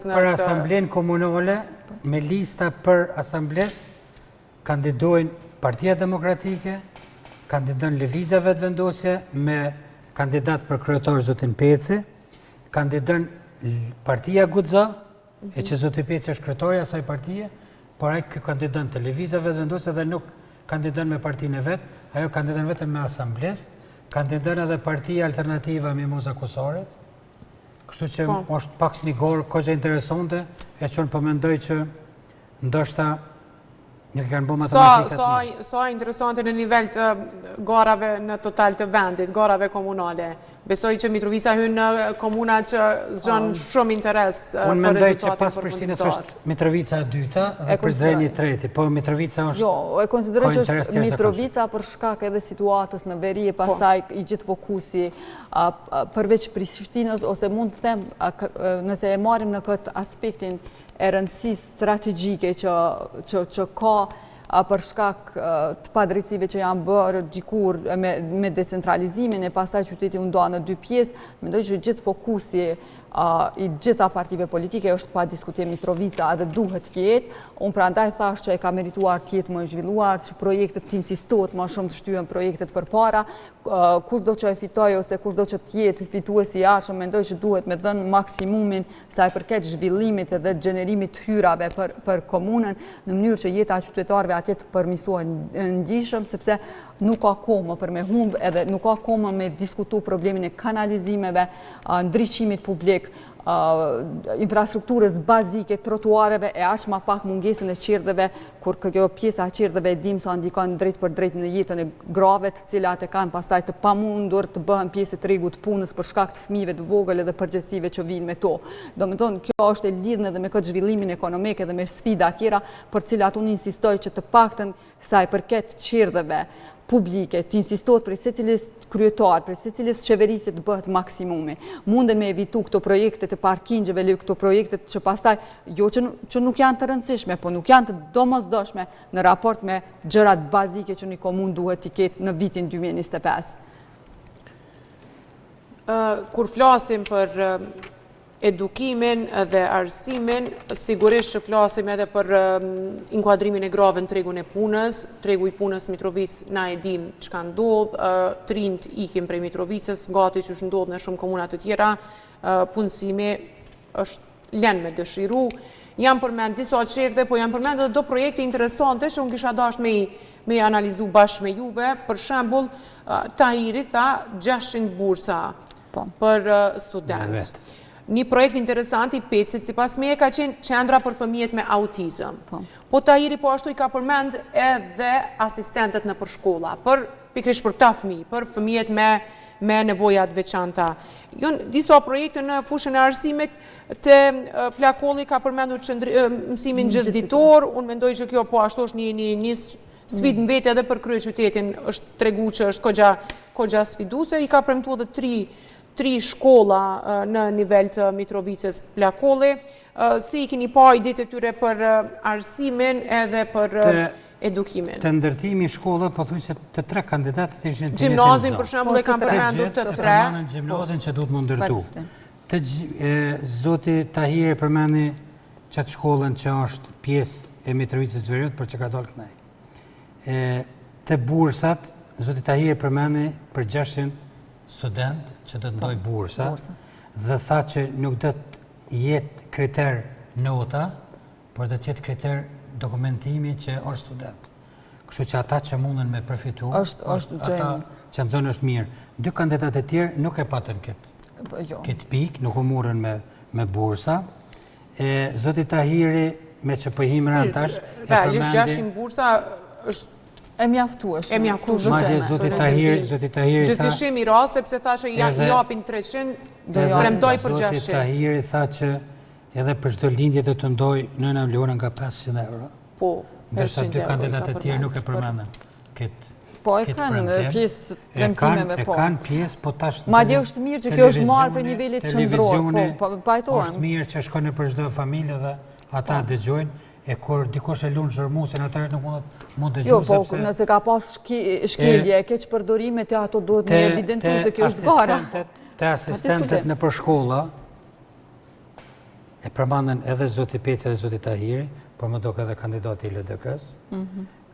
për asamblen komunale, me lista për asambles, kandidojnë Partia Demokratike, kandidojnë Lëvizja Vetëvendosje me kandidat për kryetar zotin Peci, kandidojnë Partia Guxo, e që zotin Peci është kryetarja asaj partije, por ai kjo kandidojnë të Lëvizja Vetëvendosje dhe nuk kandidojnë me partinë e vetë, ajo kandidojnë vetëm me asambles, kandidojnë edhe Partia Alternativa Mimoza Kusarit. Kështu që është pak një gorë kohë interesante, e që unë përmendoj që ndoshta nuk kanë bo matematikat një. Sa interesante në nivel të garave në total të vendit, garave komunale. Besoj që Mitrovica hynë në komuna që zhënë shumë interes për rezultatin. Unë mendoj që pas Prishtinës është Mitrovica e dyta dhe Prizreni i treti, po Mitrovica është... Jo, e konsideroj që është Mitrovica për shkak edhe situatës në veri e pastaj i gjithë fokusi përveç Prishtinës, ose mund të them, nëse e marim në këtë aspektin e rëndësisë strategjike që ka për shkak të padrejtësive që janë bërë dikur me decentralizimin e pastaj qyteti u nda në 2 pjesë, mendoj që gjithë fokusi i gjitha partive politike është pa diskutim Mitrovica edhe duhet tjetë. Unë prandaj thash që e ka merituar tjetë më zhvilluar, që projektet të insistohet më shumë të shtyhen projektet për para, kushdo që e fitoj ose kushdo që tjetë fituesi jashtë, mendoj që duhet me dhënë maksimumin sa e përket zhvillimit edhe gjenerimit të hyrave për komunën, në mënyrë që jeta qytetarëve atje të përmirësohen ndjeshëm, sepse nuk ka kohë për me humbë edhe nuk ka kohë me diskutu problemin e kanalizimeve, ndriçimit publik, infrastrukturës bazike, trotuareve e aq ma pak mungesën e qerdheve, kur kjo pjesa e qerdheve e dim sa ndikon drejt për drejt në jetën e grave të cilat e kanë pastaj të pamundur të bëhen pjesë e tregut punës për shkak të fëmijëve të vogël edhe përgjegjësive që vinë me to. Domethënë kjo është e lidhur edhe me këtë zhvillimin ekonomik edhe me sfida tjera për të cilat unë insistoj që të paktën sa i përket qerdheve publike, të insistohet për secilis kryetar, për secilis qeverisje të bëhet maksimumi. Munden me evitu këto projekte të parkingjeve, këto projekte që pastaj, jo që nuk janë të rëndësishme, po nuk janë të domosdoshme në raport me gjërat bazike që një komunë duhet t'i ketë në vitin 2025. Kur flasim për edukimin dhe arsimin, sigurisht që flasim edhe për inkuadrimin e grave në tregun e punës. Tregu i punës Mitrovic na e dim çka ndodh, trinjt ikim prej Mitrovicës, gati që ndodh në shumë komuna të tjera, punësimi është lën me dëshiru. Jam përmend disa çerdhe, po jam përmend edhe do projekte interesante që unë kisha dashur me analizu bashkë me juve. Për shembull, Tahiri tha 600 bursa për studentë. Një projekt interesant i Pecit, sipas meje, ka qenë qendra për fëmijët me autizëm. Po Tahiri po ashtu i ka përmend edhe asistentët në përshkolla, pikërisht për këta fëmijë, për fëmijët me nevojat veçanta. Disa projekte në fushën e arsimit, te Plakolli ka përmendur mësimin gjithditor, unë mendoj që kjo po ashtu është një sfidë në vetë edhe për kryeqytetin, është tregu që është kogja sfiduese, i ka premtuar edhe 3 shkolla në nivel të Mitrovicës Plakolli. Si i keni pa idetë e tyre për arsimin edhe për edukimin? Të ndërtimi shkolla, po thuj se të 3 kandidatët ishin të Gjimnazin, për shembull, e kanë përmendur të 3. Gjimnazin që duhet më ndërtu. Zoti Tahiri përmendi qatë shkollën që është pjesë e Mitrovicës Veriut, për që ka dalë kënaj. Të bursat, Zoti Tahiri përmendi për 600 student që do të ndoj bursa dhe tha që nuk do të jetë kriter nota, por do të jetë kriter dokumentimi që është student. Kështu që ata që mundën me përfitu, ata që në zonë është mirë. 2 kandidatë e tjerë nuk e patën këtë pikë, nuk u morën me bursa. Zoti Tahiri, me që pëjhim rënë tash, e përmendi... Realisht 600 bursa është e mjaftueshme. Madje Zoti Tahiri tha... Dyfishim i ra, sepse tha që japin 300, premtoj për 600. Zoti Tahiri tha që edhe për çdo lindje do të ndoj nëna Vlora nga 500 euro. Po, ndërsa 2 kandidatë të tjerë nuk e përmendën këtë. Po e kanë pjesë të premtimeve, po. E kanë pjesë, po tash... Madje është mirë që kjo është marrë për nivelit qendror, po pajtohen. Është mirë që shkon për çdo familje dhe ata dëgjojnë. E kur dikush e lunë zhërmusin, atërët nuk mund të gjuhë, sepse... Jo, po, nëse ka pas shkelje, keq përdorime, të ato duhet me evidentu se kjo është gara. Të asistentet në përshkolla, e përmandën edhe Zoti Peci dhe Zoti Tahiri, por më doke edhe kandidati i LDK-s,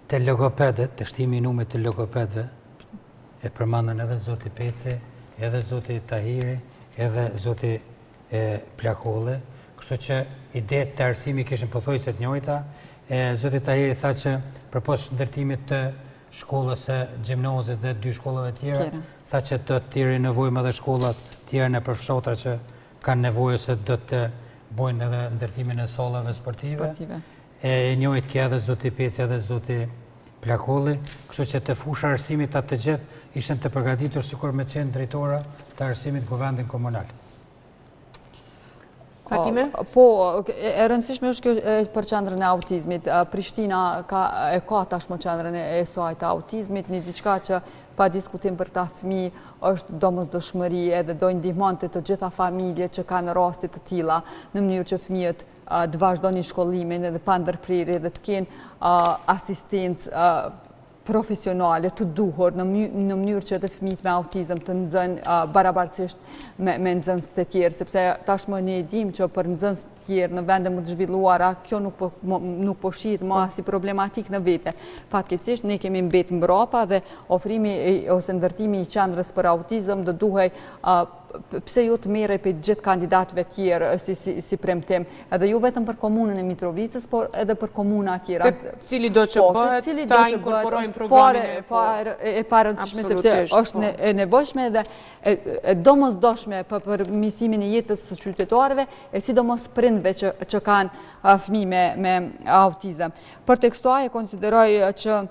të logopedet, të shtimi i numrit të logopedve, e përmandën edhe Zoti Peci, edhe Zoti Tahiri, edhe Zoti Plakolli, kështu që idetë të arsimi kishin pothuajse të njëjta. Zoti Tahiri tha që përpos ndërtimit të shkollës së gjimnazit dhe 2 shkollave tjera, tha që do të tjeri nevojmë edhe shkollat tjera në përfshatra që kanë nevojë se do të bojnë edhe ndërtimin e sallave sportive. E njëjtë kjo edhe Zoti Peci edhe Zoti Plakolli, kështu që të fusha arsimit atë të gjithë ishën të përgatitur sikur me qenë drejtora të arsimit kuvendin komunal. Fatime? Po, e rëndësishme është kjo për qendrën e autizmit. Prishtina e ka tashmë qendrën e saj të autizmit, një diçka që pa diskutim për ta fëmijë është domosdoshmëri edhe do ndihmonte të gjitha familjet që kanë raste të tilla në mënyrë që fëmijët të vazhdoni shkollimin edhe pa ndërprerje dhe të kenë asistencë profesionale të duhur në mënyrë që edhe fëmijët me autizëm të nxënë barabartësisht me nxënës të tjerë, sepse tashmë ne e dimë që për nxënës të tjerë në vende më të zhvilluara kjo nuk po shihet më as si problematik në vete. Fatkeqësisht ne kemi mbetë mbrapa dhe ofrimi ose ndërtimi i qendrës për autizëm do duhej pse ju të merrej për gjithë kandidatëve tjerë si premtim, edhe ju vetëm për komunën e Mitrovicës, por edhe për komuna tjera. Cili do që bëhet, ta inkorporojnë programin e parëndësishme, sepse është e nevojshme dhe e domosdoshme për misimin e jetës së qytetarëve, e sidomos prindve që kanë fëmijë me autizëm. Për tek kësaj e konsideroj që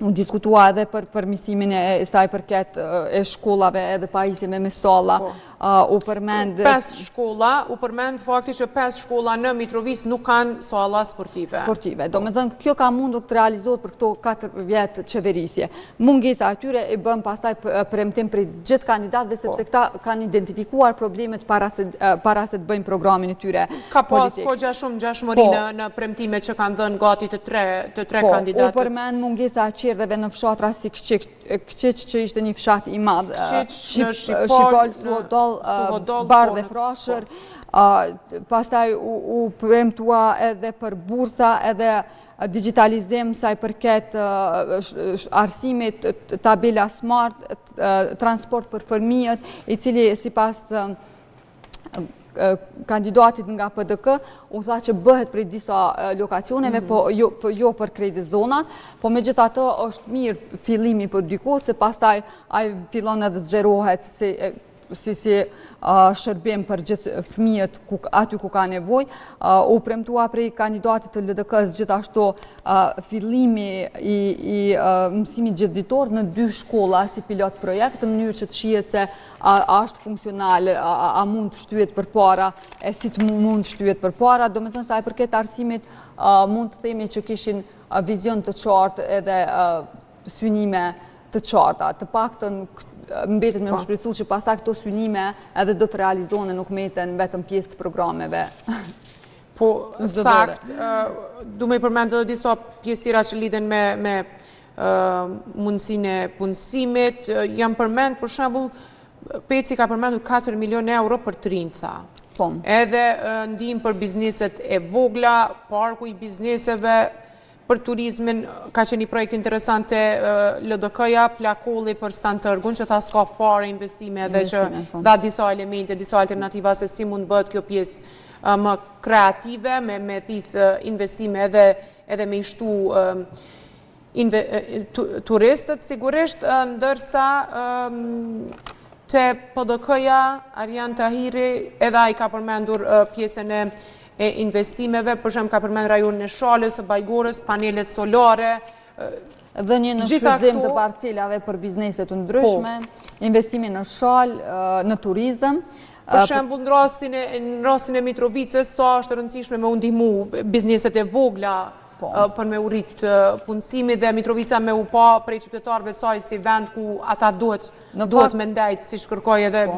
unë diskutua edhe për misimin e saj përket e shkollave edhe pajisjeve me salla, u përmend... 5 shkolla, u përmend fakti që 5 shkolla në Mitrovicë nuk kanë salla sportive. Sportive, do me thënë kjo ka mundur të realizohet për këto 4 vjetë qeverisje. Mungesa atyre e bëm pastaj premtim për gjithë kandidatëve, sepse këta kanë identifikuar problemet para se të bëjmë programin e tyre politik. Ka pas kogja shumë gjashmëri në premtime që kanë dhënë gati të tre kandidatët. U përmend mungesa qerdheve në fshatra si Kqiq që ishte një fshat i madh, Shqipol, Suhodol, Bardh dhe Frashër, pastaj u premtua edhe për bursa edhe digitalizim sa i përket arsimit, tabela smart, transport për fëmijët, i cili sipas kandidatit nga PDK u tha që bëhet prej disa lokacioneve, po jo për krejt zonat, po me gjitha të është mirë fillimi për dyko, se pastaj ai fillon edhe zgjerohet si shërbim për gjithë fëmijët aty ku ka nevoj. U premtua prej kandidatit të LDK-s gjithashtu fillimi i mësimit gjithditor në 2 shkolla si pilot projekt, në mënyrë që të shihet se a është funksional, a mund të shtyhet përpara, e si të mund të shtyhet përpara. Do me thënë sa i përket arsimit mund të themi që kishin vizion të qartë edhe synime të qarta. Të paktën mbetet me u shpresu që pastaj këto synime edhe do të realizohen, nuk meten vetëm pjesë të programeve. Po, sakt, du me i përmend edhe disa pjesë tjera që lidhen me mundësinë e punësimit. Jam përmend, për shembull, Peci ka përmendur 4 milion euro për të rinj, tha. Edhe ndihmë për bizneset e vogla, parku i bizneseve, për turizmin, ka qenë një projekt interesante LDK-ja, plakolli për Stan Tërgun, që tha s'ka fare investime edhe që dha disa elemente, disa alternativa se si mund bëhet kjo pjesë më kreative, me thith investime edhe me ishtu turistët, sigurisht, ndërsa te PDK-ja, Arjan Tahiri, edhe ai ka përmendur pjesën e investimeve, për shembull ka përmendur rajonin e Shalës, së Bajgorës, panelet solare. Dhe një në shfrytëzim të parcelave për biznese të ndryshme, investimi në Shalë, në turizëm. Për shembull, në rastin e Mitrovicës, sa është rëndësishme me u ndihmu bizneset e vogla për me u rrit punësimi dhe Mitrovica me u pa prej qytetarëve të saj si vend ku ata duhet me ndajt, si shkërkoj edhe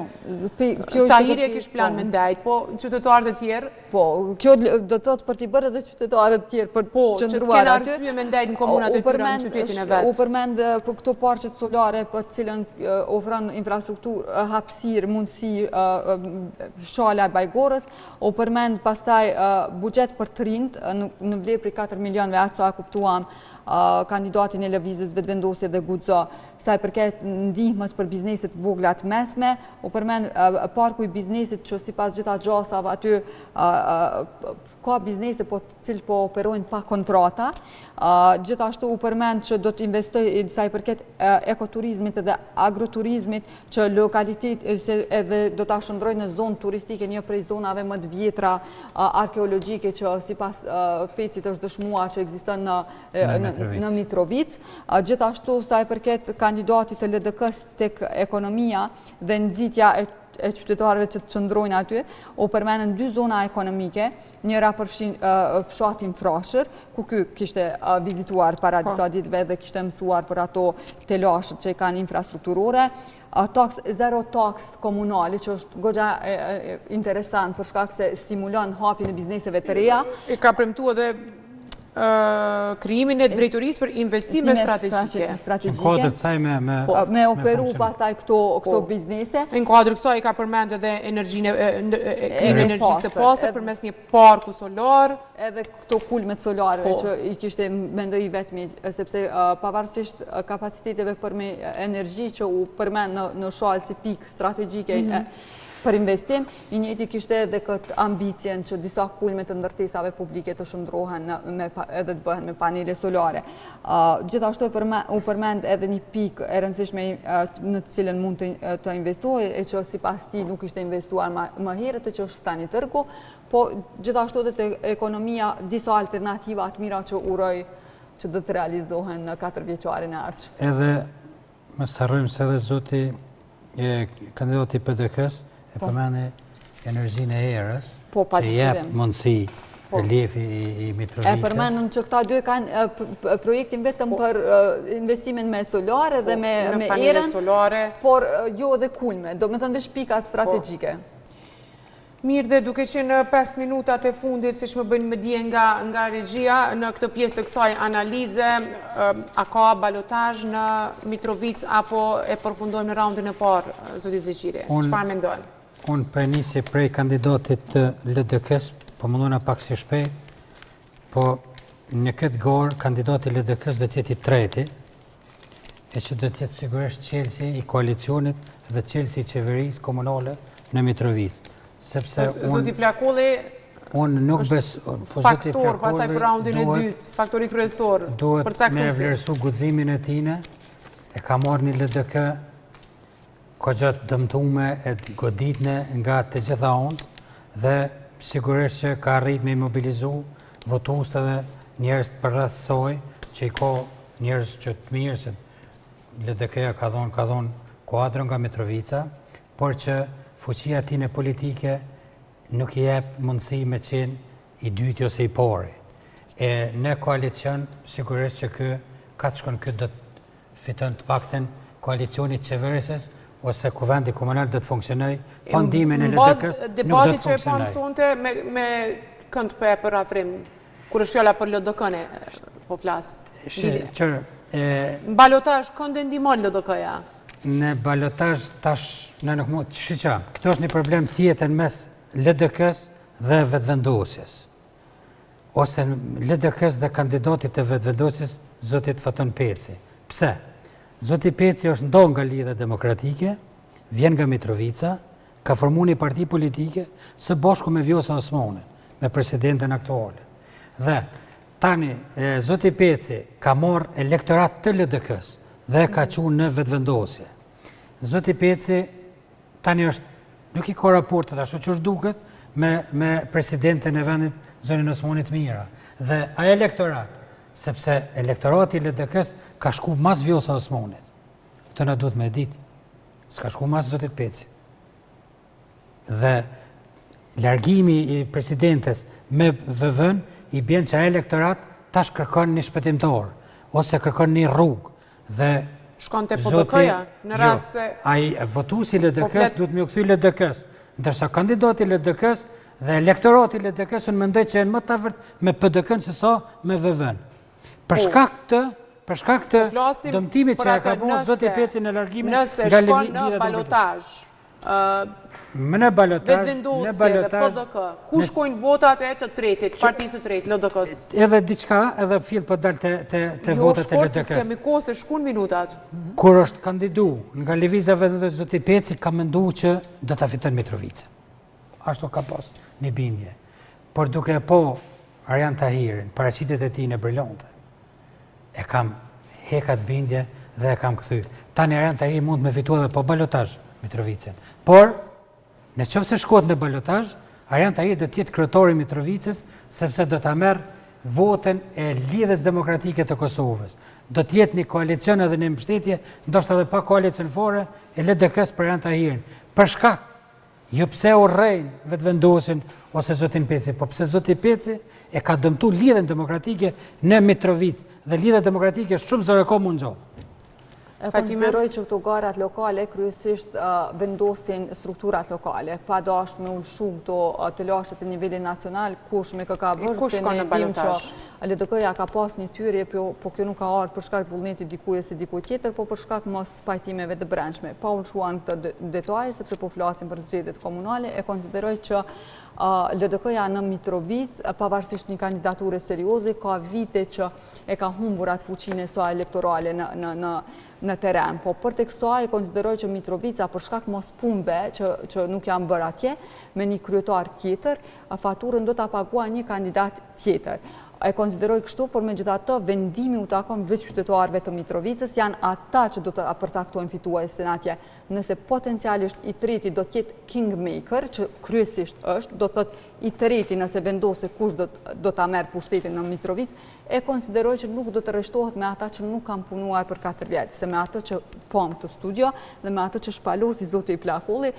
Tahiri e kish plan me ndajt, po qytetarët e tjerë? Po, kjo do të thotë për t'i bërë edhe qytetarët tjerë për të qëndruar aty. Po, që t'kena arsye me ndajt në komunat e tyre në qytetin e vetë. U përmend për këto parqet solare për cilën ofron infrastrukturë, hapësirë, mundësi Shala e Bajgorës, u përmend pastaj buxhet për të rinjt në vlerë prej 4 milionëve, atë sa kuptuam kandidatin e lëvizjes vetëvendosje dhe guxo, sa i përket ndihmës për bizneset vogla të mesme, u përmend parku i biznesit që sipas gjitha gjasave aty ka biznese të cilë po operojnë pa kontrata. Gjithashtu u përmend që do të investoj sa i përket ekoturizmit dhe agroturizmit, që lokalitet edhe do të shëndroj në zonë turistike, një prej zonave më të vjetra arkeologjike që sipas Pecit është dëshmuar që ekziston në Mitrovicë. Gjithashtu sa i përket kandidatit të LDK-s tek ekonomia dhe nxitja e e qytetarëve që të qëndrojnë aty, u përmenën 2 zona ekonomike, njëra përfshin fshatin Frashër, ku ky kishte vizituar para disa ditëve dhe kishte mësuar për ato telashët që i kanë infrastrukturore, zero tax komunale, që është goxha interesant për shkak se stimulon hapjen e bizneseve të reja. I ka premtuar edhe krijimin e drejtorisë për investime strategjike. Në kuadër të saj me operu pastaj këto biznese. Në kuadër kësaj ka përmendur edhe krijimin e energjisë së pastër përmes një parku solar. Edhe këto kulmet solare që i kishte mendoj vetëm, sepse pavarësisht kapaciteteve për me energji që u përmend në shkallë si pikë strategjike për investim, i njëjti kishte edhe këtë ambicjen që disa kulme të ndërtesave publike të shndrohen edhe të bëhen me panele solare. Gjithashtu u përmend edhe një pikë e rëndësishme në të cilën mund të investohej, e që sipas tij nuk ishte investuar më herët, që është stani tërku, po gjithashtu edhe te ekonomia disa alternativa të mira që uroj që do të realizohen në 4 vjeçarin e ardhshëm. Edhe mos harrojmë se edhe zoti kandidati i PDK-s e përmeni energjinë e erës, që jep mundësi reliefi i Mitrovicës. E përmenën që këta dy kanë projektin vetëm për investimin me solare dhe me erën, por jo dhe kulme, do me thënë veç pikat strategjike. Mirë, dhe duke që në 5 minutat e fundit, si shme bëjnë me dje nga regjia, në këtë pjesë të kësaj analize, a ka balotazh në Mitrovicë apo e përfundojmë në raundin e parë, zoti Zeqiri? Çfarë mendon? Unë për nisi prej kandidatit të LDK-s, po mundona pak si shpejt, po në këtë gorë kandidati LDK-s dhe tjeti treti, e që dhe tjetë sigurisht qelsi i koalicionit dhe qelsi i qeverisë komunale në Mitrovicë. Zoti Plakolli faktor pasaj për raundin e dytë, faktori kryesor për caktuesi. Duhet me vlerësu guximin e tine, e ka marrë një LDK ko gjatë dëmtume e goditne nga të gjitha ondë dhe sigurisht që ka rrit me mobilizu votues dhe njerëz për rreth saj, që i ka njerëz që të mirë, se LDK-ja ka dhonë kuadrën nga Mitrovica, por që fuqia tine politike nuk i jep mundësi me qenë i dyti ose i pari. E në koalicion, sigurisht që ka të shkon këtë do të fiton të pakten koalicionit qeverisës, ose kuvendi komunal do të funksionoj, pa ndimin e LDK-s nuk do të funksionoj. Debati që e pamë sonte me kënd për afrim, kur është fjala për LDK-ne, po flasë. Në balotazh, kënd e ndihmon LDK-ja? Në balotazh tash në nuk mund të shiqa. Këto është një problem tjetër mes LDK-s dhe vetëvendosjes. Ose LDK-s dhe kandidatit të vetëvendosjes, zotit Faton Peci. Pse? Zoti Peci është ndonë nga Lidhja Demokratike, vjen nga Mitrovica, ka formu një parti politike së bashku me Vjosa Osmani, me presidenten aktuale. Dhe tani, Zoti Peci ka marrë elektorat të LDK-s dhe ka qunë në vetëvendosje. Zoti Peci tani është, nuk i ka raportet ashtu që është duket, me presidenten e vendit Zonin Osmanit Mira. Dhe a elektorat, sepse elektorati i LDK-s ka shku mas Vjosa Osmanit. Të na duhet me ditë. S'ka shku mas zotit Peci. Dhe largimi i presidentes me VV-n i bjen që a elektorat tash kërkon një shpëtimtar, ose kërkon një rrugë. Dhe shkon të PDK-ja në rast se... Ai votuesi i LDK-s duhet me u kthy LDK-s, ndërsa kandidati i LDK-s dhe elektorati i LDK-s unë mendoj që janë më të afërt me PDK-n se sa me VV-n. Për shkak të dëmtimit që ka bërë zoti Peci në largimin nga Lidhja Demokratike. Nëse shkon në balotazh, në vetëvendosje dhe PDK, ku shkojnë votat e të tretit, partisë të tretë, LDK-s? Edhe diçka, edhe fill po dal te votat e LDK-s. Jo, s'kemi kohë se shkon minutat. Kur është kandidu nga Lëvizja Vetëvendosje zoti Peci ka menduar që do ta fiton Mitrovica. Ashtu ka pas një bindje. Por duke po Arjan Tahirin, paraqitet e tij në Brilonte, e kam hekat bindje dhe e kam kthy. Tani Arjan Tahiri mund me fitu edhe po balotazh Mitrovicën. Por, në qoftë se shkohet në balotazh, Arjan Tahiri do t'jetë kryetari i Mitrovicës, sepse do ta merr votën e Lidhjes Demokratike të Kosovës. Do t'jetë një koalicion edhe një mbështetje, ndoshta edhe pa koalicion fore, e LDK-s për Arjan Tahirin. Për shkak Jo pse urrejnë vetë vendosin ose zotin Peci, po pse zoti Peci e ka dëmtu lidhjen demokratike në Mitrovic dhe lidhja demokratike shumë zërë ko mund gjohë. E konsideroj që këto garat lokale kryesisht vendosin strukturat lokale, pa dash me ulshu këto të lashet e nivelin nacional, kush me këka vërshë, se ne dim që LDK-ja ka pas një tyrje, po kjo nuk ka ardhur për shkak vullneti dikuje se dikuj tjetër, po për shkak mos pajtimeve të brendshme. Pa ulshuan këtë detaje, sepse po flasim për zgjedhjet komunale, e konsideroj që LDK-ja në Mitrovic, pavarësisht një kandidature serioze, ka vite që e ka humbur atë fuqinë e saj elektorale në teren. Po për të kësaj, konsideroj që Mitrovica, për shkak mos punëve që nuk janë bërë atje, me një kryetar tjetër, faturën do të pagua një kandidat tjetër. E konsideroj kështu, por me gjitha të vendimi u takon veç qytetarëve të Mitrovicës, janë ata që do të përcaktojnë fituesin atje. Nëse potencialisht i treti do tjetë kingmaker, që kryesisht është, do të i treti nëse vendose kush do të merë pushtetin në Mitrovic, e konsideroj që nuk do të rreshtohet me ata që nuk kanë punuar për 4 vjetë, se me ata që pom të studio dhe me ata që shpalosi zote i Plakulli,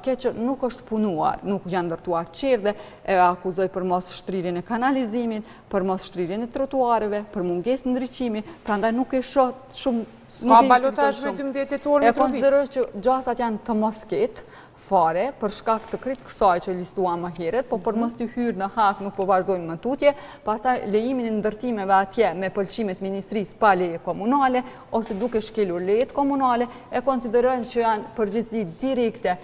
ke që nuk është punuar, nuk janë ndërtuar qerdhe, e akuzoj për mos shtrirjen e kanalizimin, për mos shtrirjen e trotuareve, për mungesë ndriçimi, prandaj nuk e shoh shumë. Ska balotazh me 12 tetor Mitrovic. E konsideroj që gjasat janë të mosket fare, për shkak të kritë kësaj që listuam më heret, po për mos të hyrë në hak nuk po vazhdojmë më tutje, pastaj lejimin e ndërtimeve atje me pëlqimet ministrisë pa leje komunale, ose duke shkelur lejet komunale, e konsiderojnë që janë përgjithësi direkte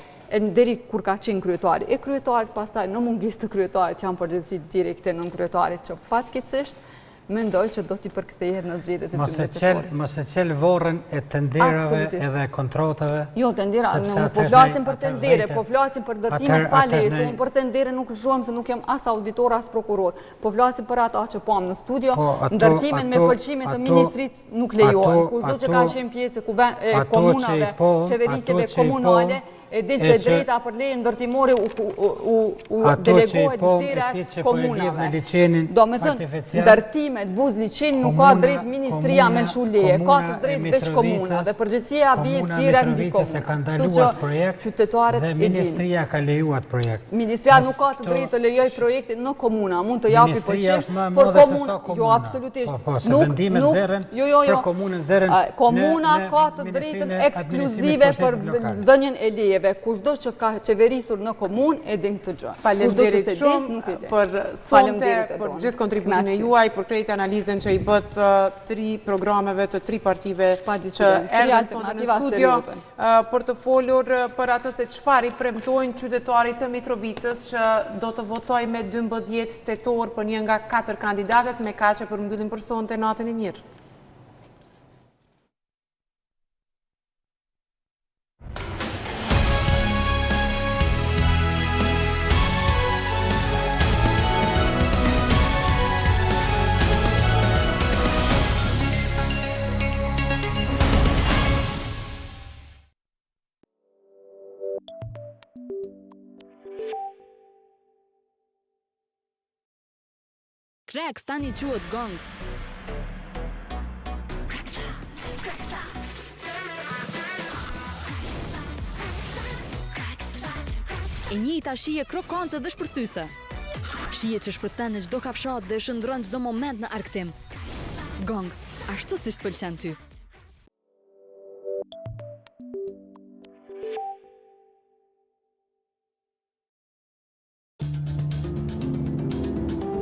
deri kur ka qenë kryetari. E kryetarit pastaj në mungesë të kryetarit janë përgjithësi direkte në kryetarit që fatkeqësisht mendoj që do t'i përkthehet në zgjedhjet e 12 Mos e qel vorrën e tenderave edhe kontrotave. Jo, tendera, nuk po flasim për tendere, po flasim për ndërtimet pa leje, se unë për tendere nuk lëshuam se nuk jam as auditor as prokuror. Po flasim për ata që pam në studio, ndërtimet me pëlqimet të ministrisë nuk lejohen. Kushdo që ka qenë pjesë e komunave, qeverisjeve komunale, e din që drejta për leje ndërtimore u delegohet direkt komunave. Do me thënë, ndërtimet, buz liqen nuk ka drejt ministria me lëshu leje, ka të drejt veç komuna, dhe përgjithësia bie direkt mbi komunë. Kështu që qytetarët e din. Dhe ministria ka lejuar projekt. Ministria nuk ka të drejt të lejoj projektin në komuna, mund të japi pëlqim, por komuna, jo absolutisht. Po, se vendimet zerren, për komunën zerren. Komuna ka të drejtën ekskluzive për dhënien e leje. Kushdo që ka qeverisur në komunë e din këtë gjë. Faleminderit shumë për sonte, për gjithë kontributin e juaj, për krejt analizën që i bët 3 programeve të 3 partive që erdhën sonte në studio, për të folur për atë se çfarë i premtojnë qytetarit të Mitrovicës që do të votoj me 12 tetor për një nga 4 kandidatet, me kaq që përmbyllim për sonte, natën e mirë. Kreks tani quhet gong. E njëjta shije krokante dhe shpërtyse. Shije që shpërten në çdo kafshat dhe shndron çdo moment në arktim. Gong, ashtu si t'pëlqen ty.